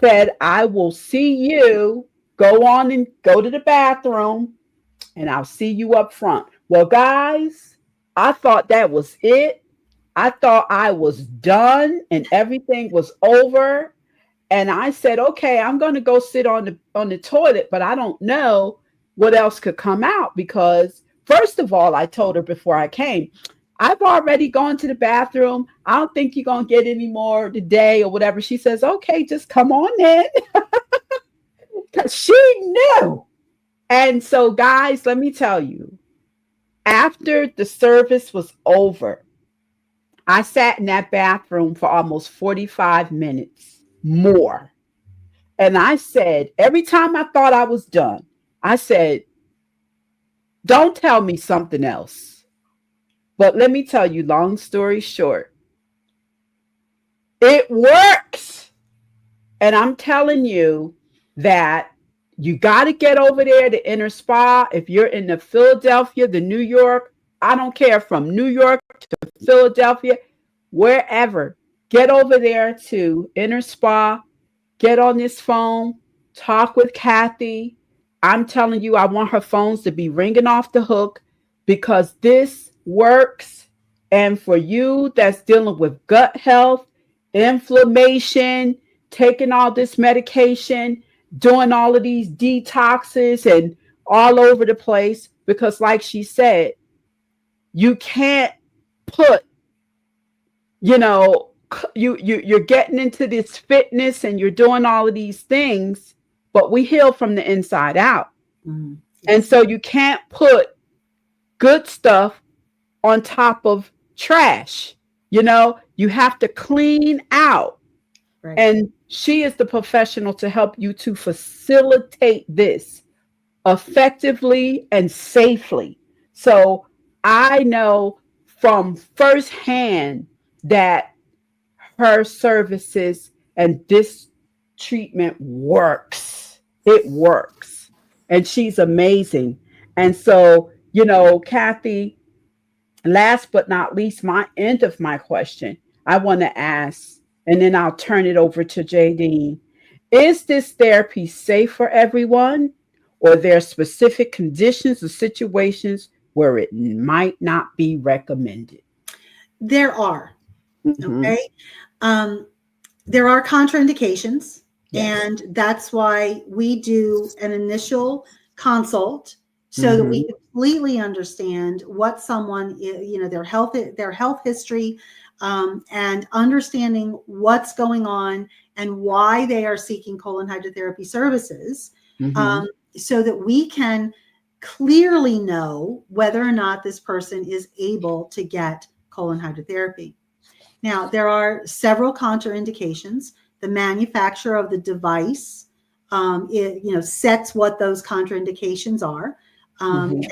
said, I will see you. Go on and go to the bathroom, and I'll see you up front. Well, guys, I thought that was it. I thought I was done and everything was over. And I said, okay, I'm going to go sit on the toilet, but I don't know what else could come out because, first of all, I told her before I came, I've already gone to the bathroom. I don't think you're going to get any more today or whatever. She says, okay, just come on in. Because she knew. And so, guys, let me tell you, after the service was over, I sat in that bathroom for almost 45 minutes more. And I said, every time I thought I was done, I said, don't tell me something else. But let me tell you, long story short, it works. And I'm telling you that you got to get over there to Inner Spa. If you're in the Philadelphia, the New York, I don't care, from New York to Philadelphia, wherever, get over there to Inner Spa, get on this phone, talk with Kathy. I'm telling you, I want her phones to be ringing off the hook because this works. And for you that's dealing with gut health, inflammation, taking all this medication, doing all of these detoxes and all over the place, because like she said, you can't put, you're getting into this fitness and you're doing all of these things, but we heal from the inside out. Mm-hmm. And so you can't put good stuff on top of trash. You have to clean out. Right. And she is the professional to help you to facilitate this effectively and safely. So I know from firsthand that her services and this treatment works. It works. And she's amazing. And so, Kathy, last but not least, my end of my question, I want to ask, and then I'll turn it over to JD. Is this therapy safe for everyone, or there are specific conditions or situations where it might not be recommended? There are. Mm-hmm. Okay. There are contraindications, Yes. and that's why we do an initial consult so that we completely understand what someone, their health history, and understanding what's going on and why they are seeking colon hydrotherapy services, so that we can clearly know whether or not this person is able to get colon hydrotherapy. Now, there are several contraindications. The manufacturer of the device, sets what those contraindications are, and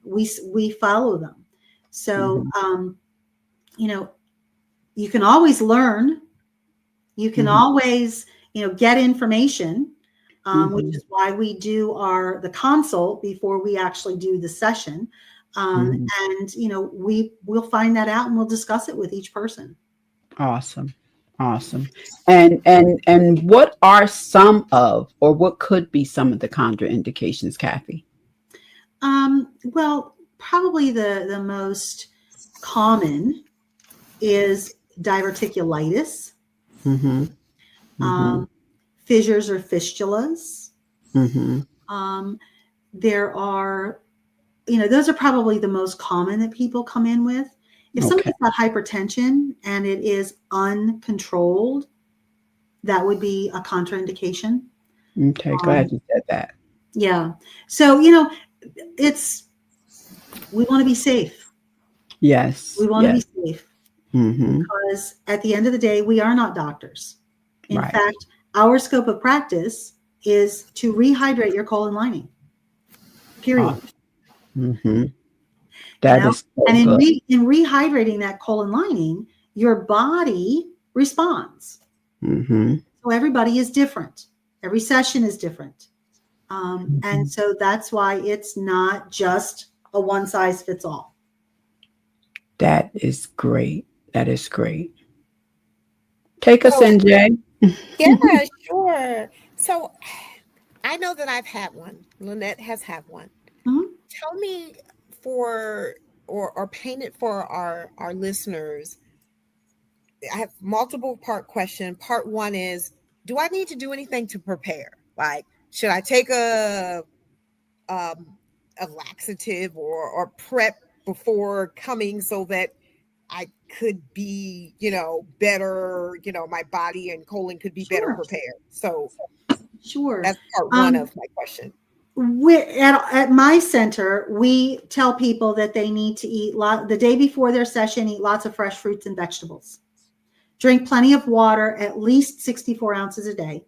we follow them. So, you can always learn. You can always, get information, which is why we do the consult before we actually do the session. And we'll find that out and we'll discuss it with each person. Awesome. And what are some of, or what could be some of the contraindications, Kathy? Well, probably the most common is diverticulitis, fissures or fistulas. There are, those are probably the most common that people come in with. If somebody's got hypertension and it is uncontrolled, that would be a contraindication. Okay, glad you said that. Yeah. So, we want to be safe. Yes. We want to be safe. Because at the end of the day, we are not doctors. In fact, our scope of practice is to rehydrate your colon lining. Period. That is so and good. in rehydrating that colon lining, your body responds. So everybody is different. Every session is different. And so that's why it's not just a one size fits all. That is great. Take us in, Jay. Yeah, sure. So I know that I've had one. Lynette has had one. Tell me or paint it for our listeners. I have multiple part question. Part one is, do I need to do anything to prepare? Like, should I take a laxative or prep before coming so that I could be, better, my body and colon could be better prepared? So that's part one of my question. At my center, we tell people that they need to eat the day before their session, eat lots of fresh fruits and vegetables. Drink plenty of water, at least 64 ounces a day.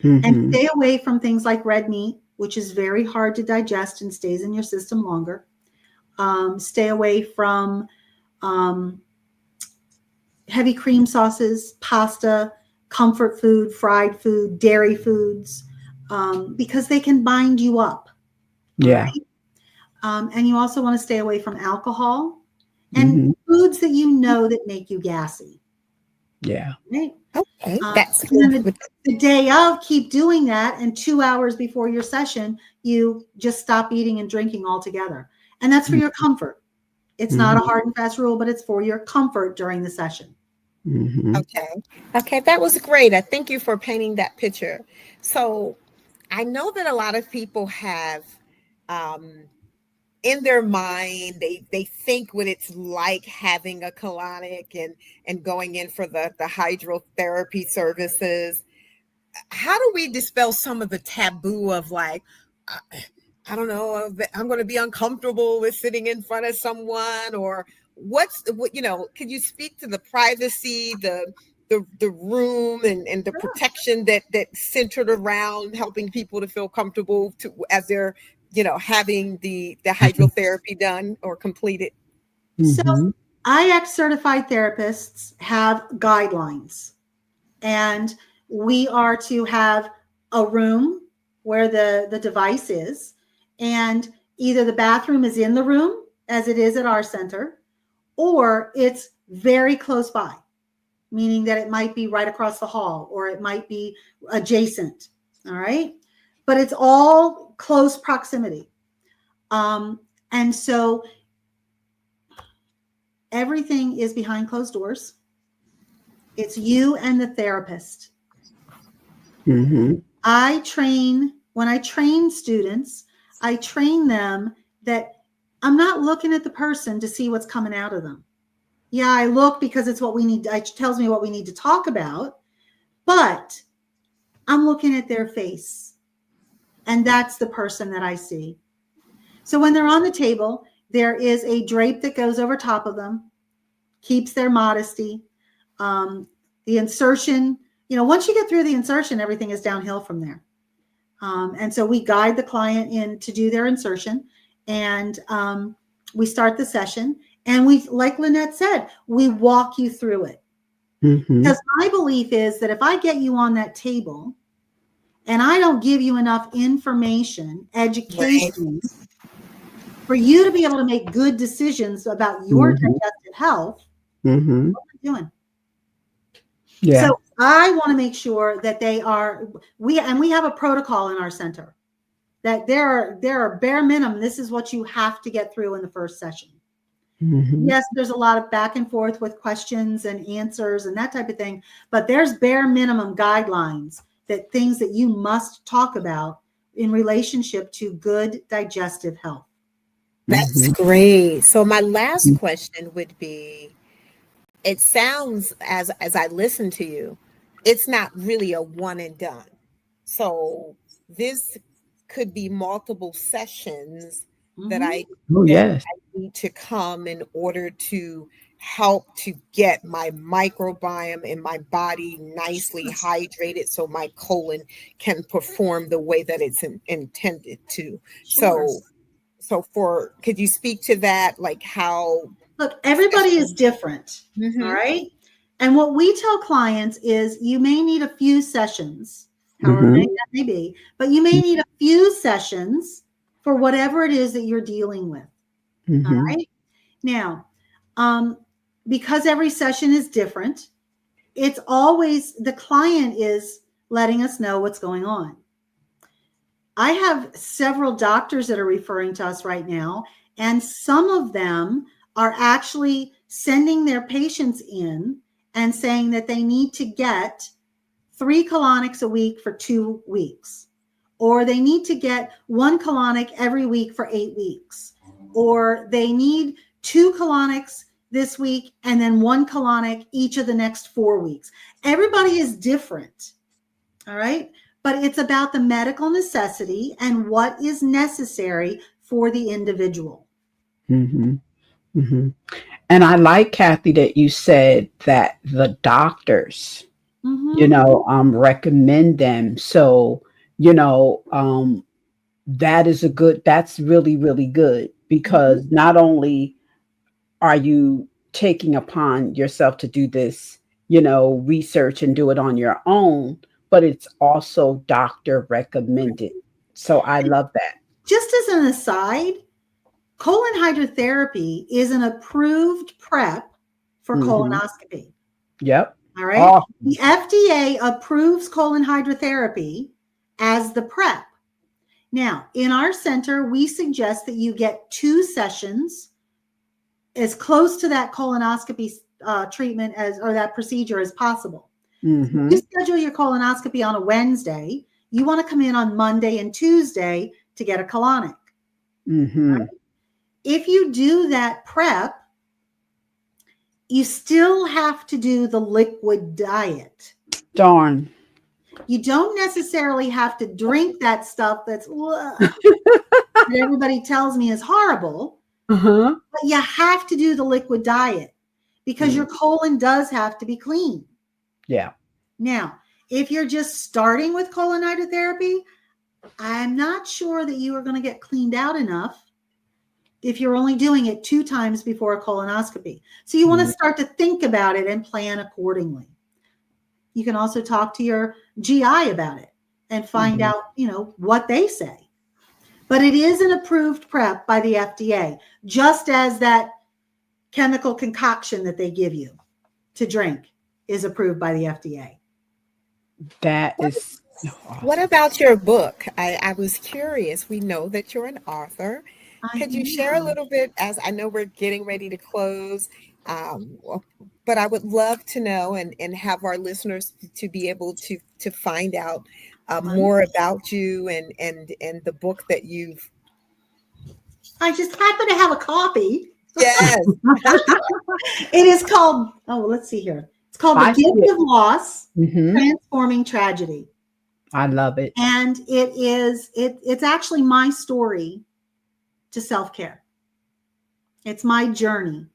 And stay away from things like red meat, which is very hard to digest and stays in your system longer. Stay away from heavy cream sauces, pasta, comfort food, fried food, dairy foods, because they can bind you up. Yeah. Right? And you also want to stay away from alcohol and foods that that make you gassy. Yeah. Right? Okay. That's the day of, keep doing that. And 2 hours before your session, you just stop eating and drinking altogether. And that's for your comfort. It's not a hard and fast rule, but it's for your comfort during the session. Okay. That was great. I thank you for painting that picture. So I know that a lot of people have in their mind, they think what it's like having a colonic and going in for the hydrotherapy services. How do we dispel some of the taboo of like, I don't know, I'm going to be uncomfortable with sitting in front of someone, or what, can you speak to the privacy, the room and the protection that's centered around helping people to feel comfortable as they're, having the hydrotherapy done or completed? So Mhm. IX certified therapists have guidelines, and we are to have a room where the device is, and either the bathroom is in the room as it is at our center, or it's very close by, meaning that it might be right across the hall or it might be adjacent. All right. But it's all close proximity. And so everything is behind closed doors. It's you and the therapist. Mhm. When I train students, I train them that I'm not looking at the person to see what's coming out of them. Yeah, I look because it's what we need. It tells me what we need to talk about, but I'm looking at their face, and that's the person that I see. So when they're on the table, there is a drape that goes over top of them, keeps their modesty. The insertion, once you get through the insertion, everything is downhill from there. And so we guide the client in to do their insertion, and we start the session. And we, like Lynette said, we walk you through it. Mhm. Because my belief is that if I get you on that table and I don't give you enough information, education, for you to be able to make good decisions about your Mhm. digestive health, Mhm. what are we doing? Yeah. So I want to make sure that we have a protocol in our center that there are bare minimum. This is what you have to get through in the first session. Mhm. Yes, there's a lot of back and forth with questions and answers and that type of thing, but there's bare minimum guidelines, that things that you must talk about in relationship to good digestive health. That's Mhm. great. So my last question would be, it sounds as I listen to you, it's not really a one and done. So this could be multiple sessions that Mm-hmm. I Oh that yes. I need to come in order to help to get my microbiome in my body nicely hydrated so my colon can perform the way that it's intended to. Sure. So could you speak to that, like how Look, everybody is different. All Mhm. right. And what we tell clients is you may need a few sessions, however Mhm. many that may be, but you may need a few sessions for whatever it is that you're dealing with. All Mhm. right. Now, because every session is different, it's always the client is letting us know what's going on. I have several doctors that are referring to us right now, and some of them are actually sending their patients in and saying that they need to get 3 colonics a week for 2 weeks, or they need to get 1 colonic every week for 8 weeks, or they need 2 colonics this week and then 1 colonic each of the next 4 weeks. Everybody is different. All right. But it's about the medical necessity and what is necessary for the individual. Mhm. Mhm. And I like, Kathy, that you said that the doctors, Mm-hmm. recommend them. So, you know, that's really, really good, Mm-hmm. because not only are you taking upon yourself to do this, research and do it on your own, but it's also doctor recommended. So I love that. Just as an aside, colon hydrotherapy is an approved prep for Hmm. colonoscopy. Yep. All right. Awesome. The FDA approves colon hydrotherapy as the prep. Now, in our center, we suggest that you get 2 sessions as close to that colonoscopy treatment or that procedure as possible. If Hmm. you schedule your colonoscopy on a Wednesday, you want to come in on Monday and Tuesday to get a colonic. Mm-hmm. If you do that prep, you still have to do the liquid diet. Darn. You don't necessarily have to drink that stuff that everybody tells me is horrible, Uh-huh. but you have to do the liquid diet because your colon does have to be clean. Yeah. Now, if you're just starting with colon hydrotherapy, I'm not sure that you are going to get cleaned out enough if you're only doing it 2 times before a colonoscopy. So you want to start to think about it and plan accordingly. You can also talk to your GI about it and find out, what they say. But it is an approved prep by the FDA, just as that chemical concoction that they give you to drink is approved by the FDA. That is awesome. What about your book? I was curious. We know that you're an author. Could you share a little bit, as I know we're getting ready to close, but I would love to know and have our listeners to be able to find out more about you and the book that you've. I just happen to have a copy. Yes. It is called, let's see here. It's called The Gift of Loss, Transforming Tragedy. I love it. And it's actually my story to self-care. It's my journey,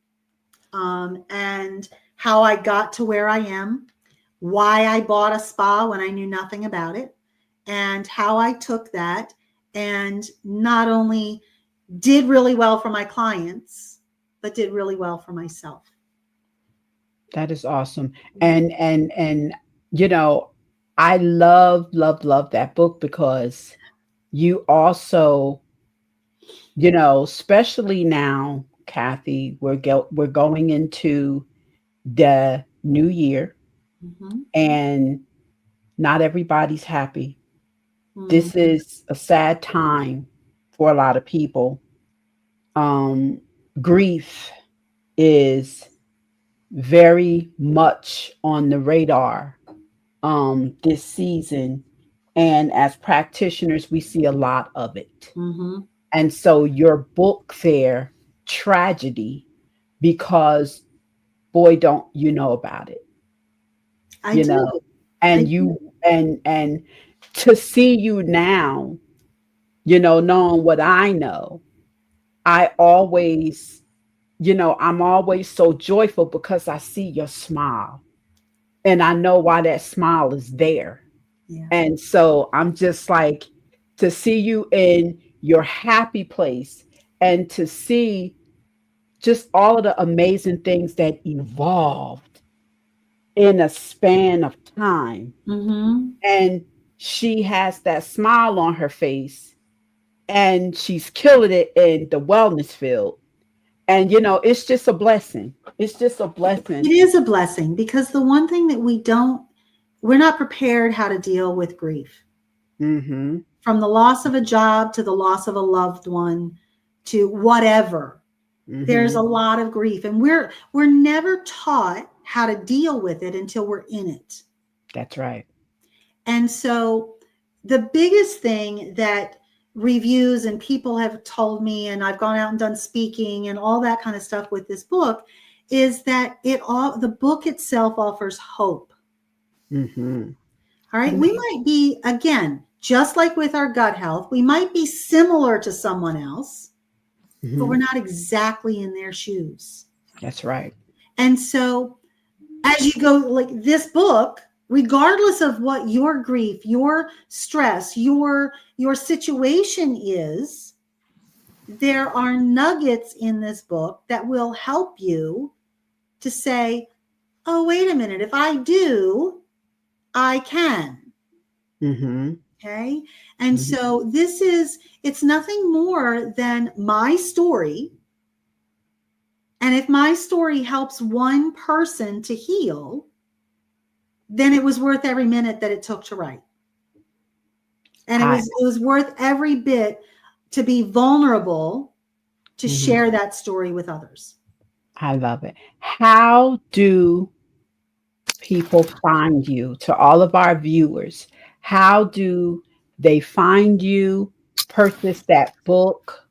and how I got to where I am, why I bought a spa when I knew nothing about it, and how I took that and not only did really well for my clients, but did really well for myself. That is awesome. And I love that book because you also, especially now, Kathy, we're going into the new year, and not everybody's happy. This is a sad time for a lot of people. Grief is very much on the radar this season, and as practitioners we see a lot of it. And so your book there, Tragedy, because boy don't you know about it. I do. And to see you now, knowing what I know, I always, I'm always so joyful because I see your smile and I know why that smile is there. Yeah. And so I'm just like, to see you in your happy place and to see just all of the amazing things that evolved in a span of time. And she has that smile on her face and she's killing it in the wellness field. And, it's just a blessing. It's just a blessing. It is a blessing because the one thing that we're not prepared how to deal with grief. From the loss of a job to the loss of a loved one to whatever. There's a lot of grief, and we're never taught how to deal with it until we're in it. That's right. And so the biggest thing that reviews and people have told me, and I've gone out and done speaking and all that kind of stuff with this book, is that the book itself offers hope. All right. We might be, again, just like with our gut health, we might be similar to someone else, but we're not exactly in their shoes. That's right. And so as you go, like this book, regardless of what your grief, your stress, your situation is, there are nuggets in this book that will help you to say, oh, wait a minute, if I do, I can. Okay. And so it's nothing more than my story. And if my story helps one person to heal, then it was worth every minute that it took to write. And it was worth every bit to be vulnerable to share that story with others. I love it. How do people find you? To all of our viewers, How do they find you, purchase that book,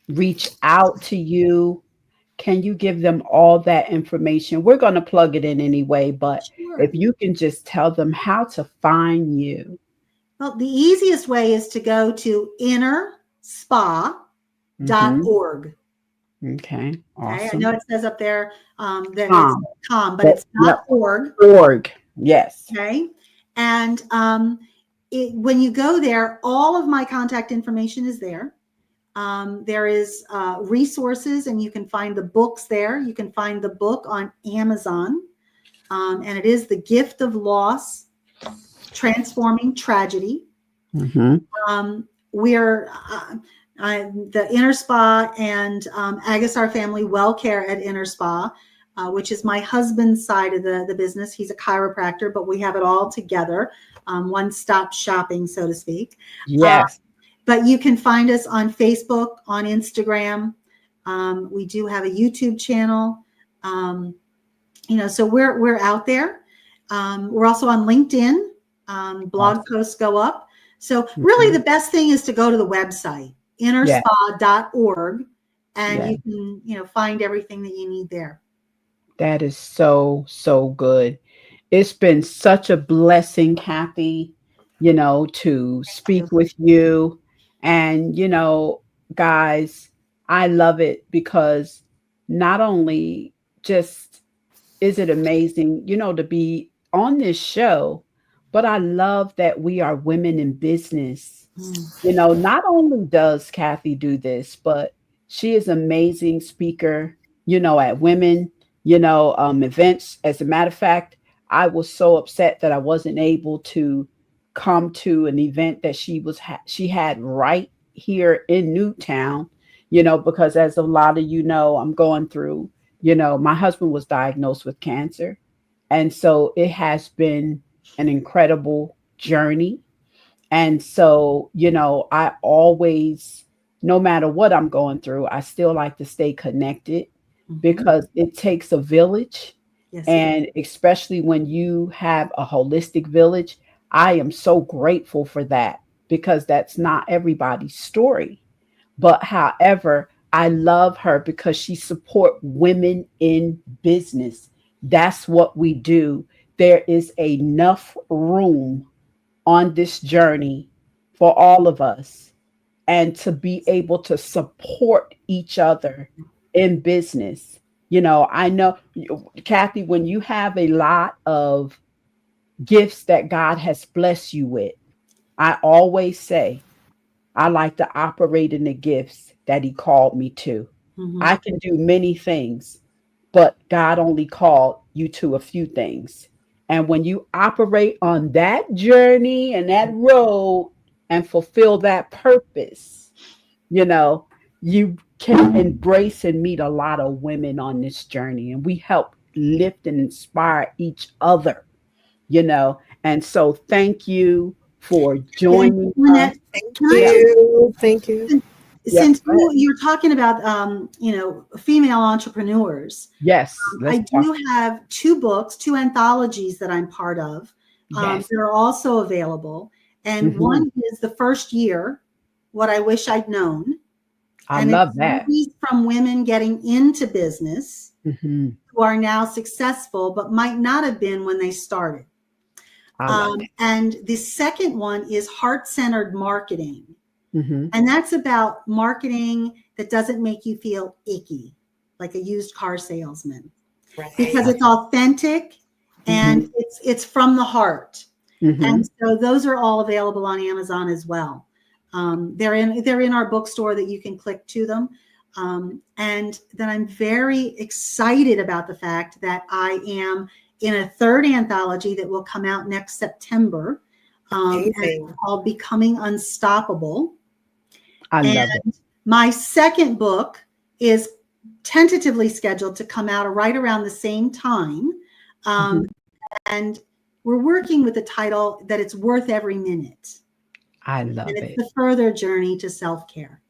reach out to you? Can you give them all that information? We're going to plug it in anyway, but Sure. if you can just tell them how to find you. Well, the easiest way is to go to innerspa.org. Hmm. Okay. Okay, Okay. I awesome. know it says up there that it's Com, com, but but it's yep, .org. org. Yes. Okay. And when you go there, all of my contact information is there. There is resources, and you can find the books there. You can find the book on Amazon, and it is The Gift of Loss, Transforming Tragedy. Hmm. We're the Inner Spa and Agasar Family Well Care at Inner Spa, which is my husband's side of the business. He's a chiropractor, but we have it all together, one-stop shopping, so to speak. Yes. But you can find us on Facebook, on Instagram. We do have a YouTube channel. So we're out there. We're also on LinkedIn. Blog Awesome. posts go up. So really the best thing is to go to the website, innerspa.org, and Yeah. you can, find everything that you need there. That is so, so good. It's been such a blessing, Kathy, to Thank you. speak with you. And, guys, I love it because not only just is it amazing, to be on this show, but I love that we are women in business. Not only does Kathy do this, but she is an amazing speaker, at women, events. As a matter of fact, I was so upset that I wasn't able to come to an event that she had right here in Newtown, because as a lot of I'm going through, my husband was diagnosed with cancer. And so it has been an incredible journey. And so, I always, no matter what I'm going through, I still like to stay connected Mhm. because it takes a village. Yes, it And especially when you have a holistic village, I am so grateful for that because that's not everybody's story. But however, I love her because she support women in business. That's what we do. There is enough room on this journey for all of us and to be able to support each other in business. I know, Kathy, when you have a lot of gifts that God has blessed you with, I always say, I like to operate in the gifts that He called me to. I Mhm. can do many things, but God only called you to a few things. And when you operate on that journey and that road and fulfill that purpose, you know, you can embrace and meet a lot of women on this journey. And we help lift and inspire each other, And so thank you for And joining us. Lynette, Thank can I Yeah. just you. Thank you. Yep. since Go ahead. you're talking about female entrepreneurs, Yes. I Let's talk. do have two books, two anthologies that I'm part of, Yes. that are also available. And Hmm. one is The First Year, What I Wish I'd Known. I And it's love that. stories from women getting into business Hmm. who are now successful, but might not have been when they started. I love And the second one is Heart Centered Marketing. that. Hmm. And that's about marketing that doesn't make you feel icky, like a used car salesman, because Right. it's authentic and Hmm. it's from the heart. Hmm. And so those are all available on Amazon as well. They're in our bookstore that you can click to them. And then I'm very excited about the fact that I am in a third anthology that will come out next September. And it's Amazing. called Becoming Unstoppable. I love it. And my second book is tentatively scheduled to come out right around the same time. Hmm. And we're working with the title that it's worth every minute. I And love it's it. the further journey to self-care.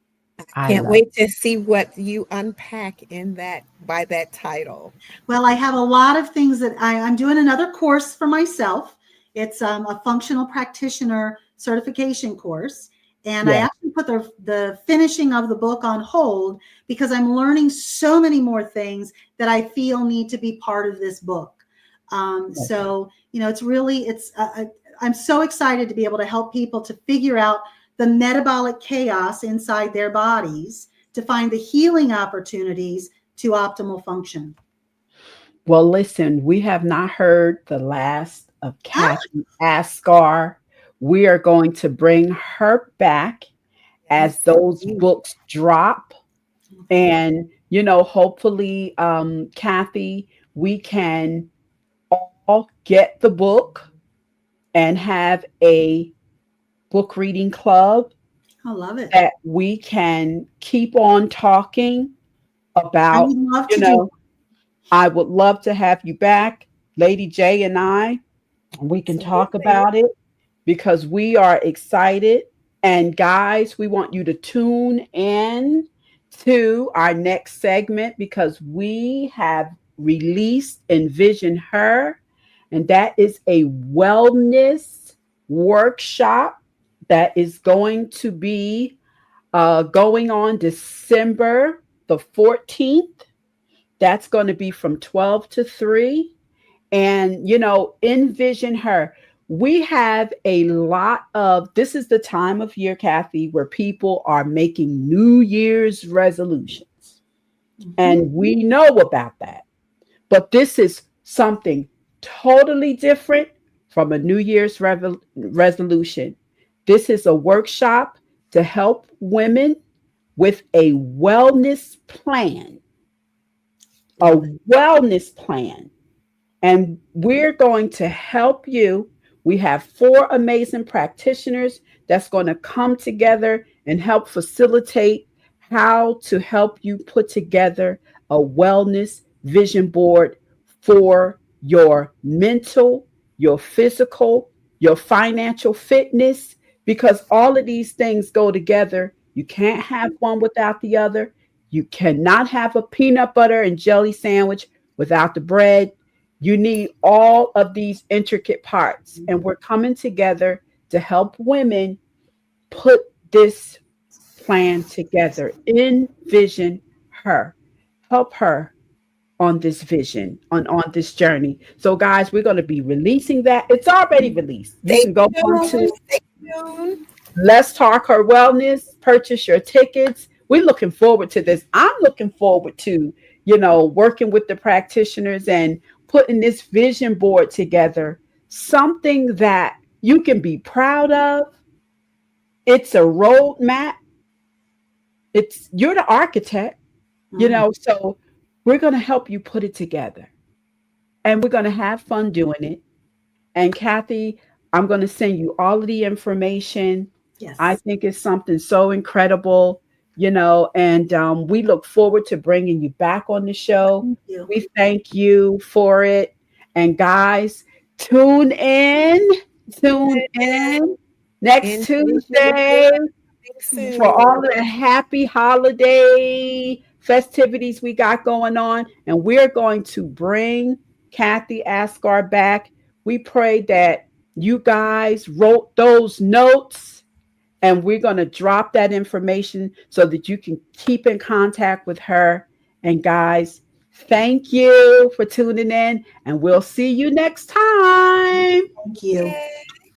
I Can't love wait to see what you unpack in that by that title. Well, I have a lot of things that I'm doing another course for myself. It's a functional practitioner certification course. And I Yeah. actually put the finishing of the book on hold because I'm learning so many more things that I feel need to be part of this book. So, I'm so excited to be able to help people to figure out the metabolic chaos inside their bodies, to find the healing opportunities to optimal function. Well, listen, we have not heard the last of Kathy Agasar. We are going to bring her back as Yes. those books drop. And, hopefully, Kathy, we can all get the book and have a book reading club I love it. that we can keep on talking I about. would love you to do. know, I would love to have you back, Lady J and I. We can talk Absolutely. about it because we are excited. And guys, we want you to tune in to our next segment because we have released Envision Her, and that is a wellness workshop that is going to be going on December the 14th. That's going to be from 12 to 3. And, envision her. We have a lot of, this is the time of year, Kathy, where people are making New Year's resolutions. And we know about that. But this is something totally different from a New Year's resolution. This is a workshop to help women with a wellness plan. A Love it. wellness plan. And we're going to help you. We have 4 amazing practitioners that's going to come together and help facilitate how to help you put together a wellness vision board for your mental, your physical, your financial fitness, because all of these things go together. You can't have one without the other. You cannot have a peanut butter and jelly sandwich without the bread. You need all of these intricate parts, and we're coming together to help women put this plan together. Envision her, help her on this vision, on this journey. So, guys, we're going to be releasing that. It's already released. You Stay can go on tuned. to Stay tuned. Let's Talk Her Wellness, purchase your tickets. We're looking forward to this. I'm looking forward to, working with the practitioners and putting this vision board together, something that you can be proud of. It's a roadmap. You're the architect, Mm. so we're going to help you put it together and we're going to have fun doing it. And Kathy, I'm going to send you all of the information. I Yes. think it's something so incredible, and we look forward to bringing you back on the show. Thank you. We thank you for it. And guys, tune in, tune in next Envision Tuesday for soon. all the happy holiday festivities we got going on. And we're going to bring Kathy Agasar back. We pray that you guys wrote those notes, and we're going to drop that information so that you can keep in contact with her. And guys, thank you for tuning in, and we'll see you next time. Thank you. Yay.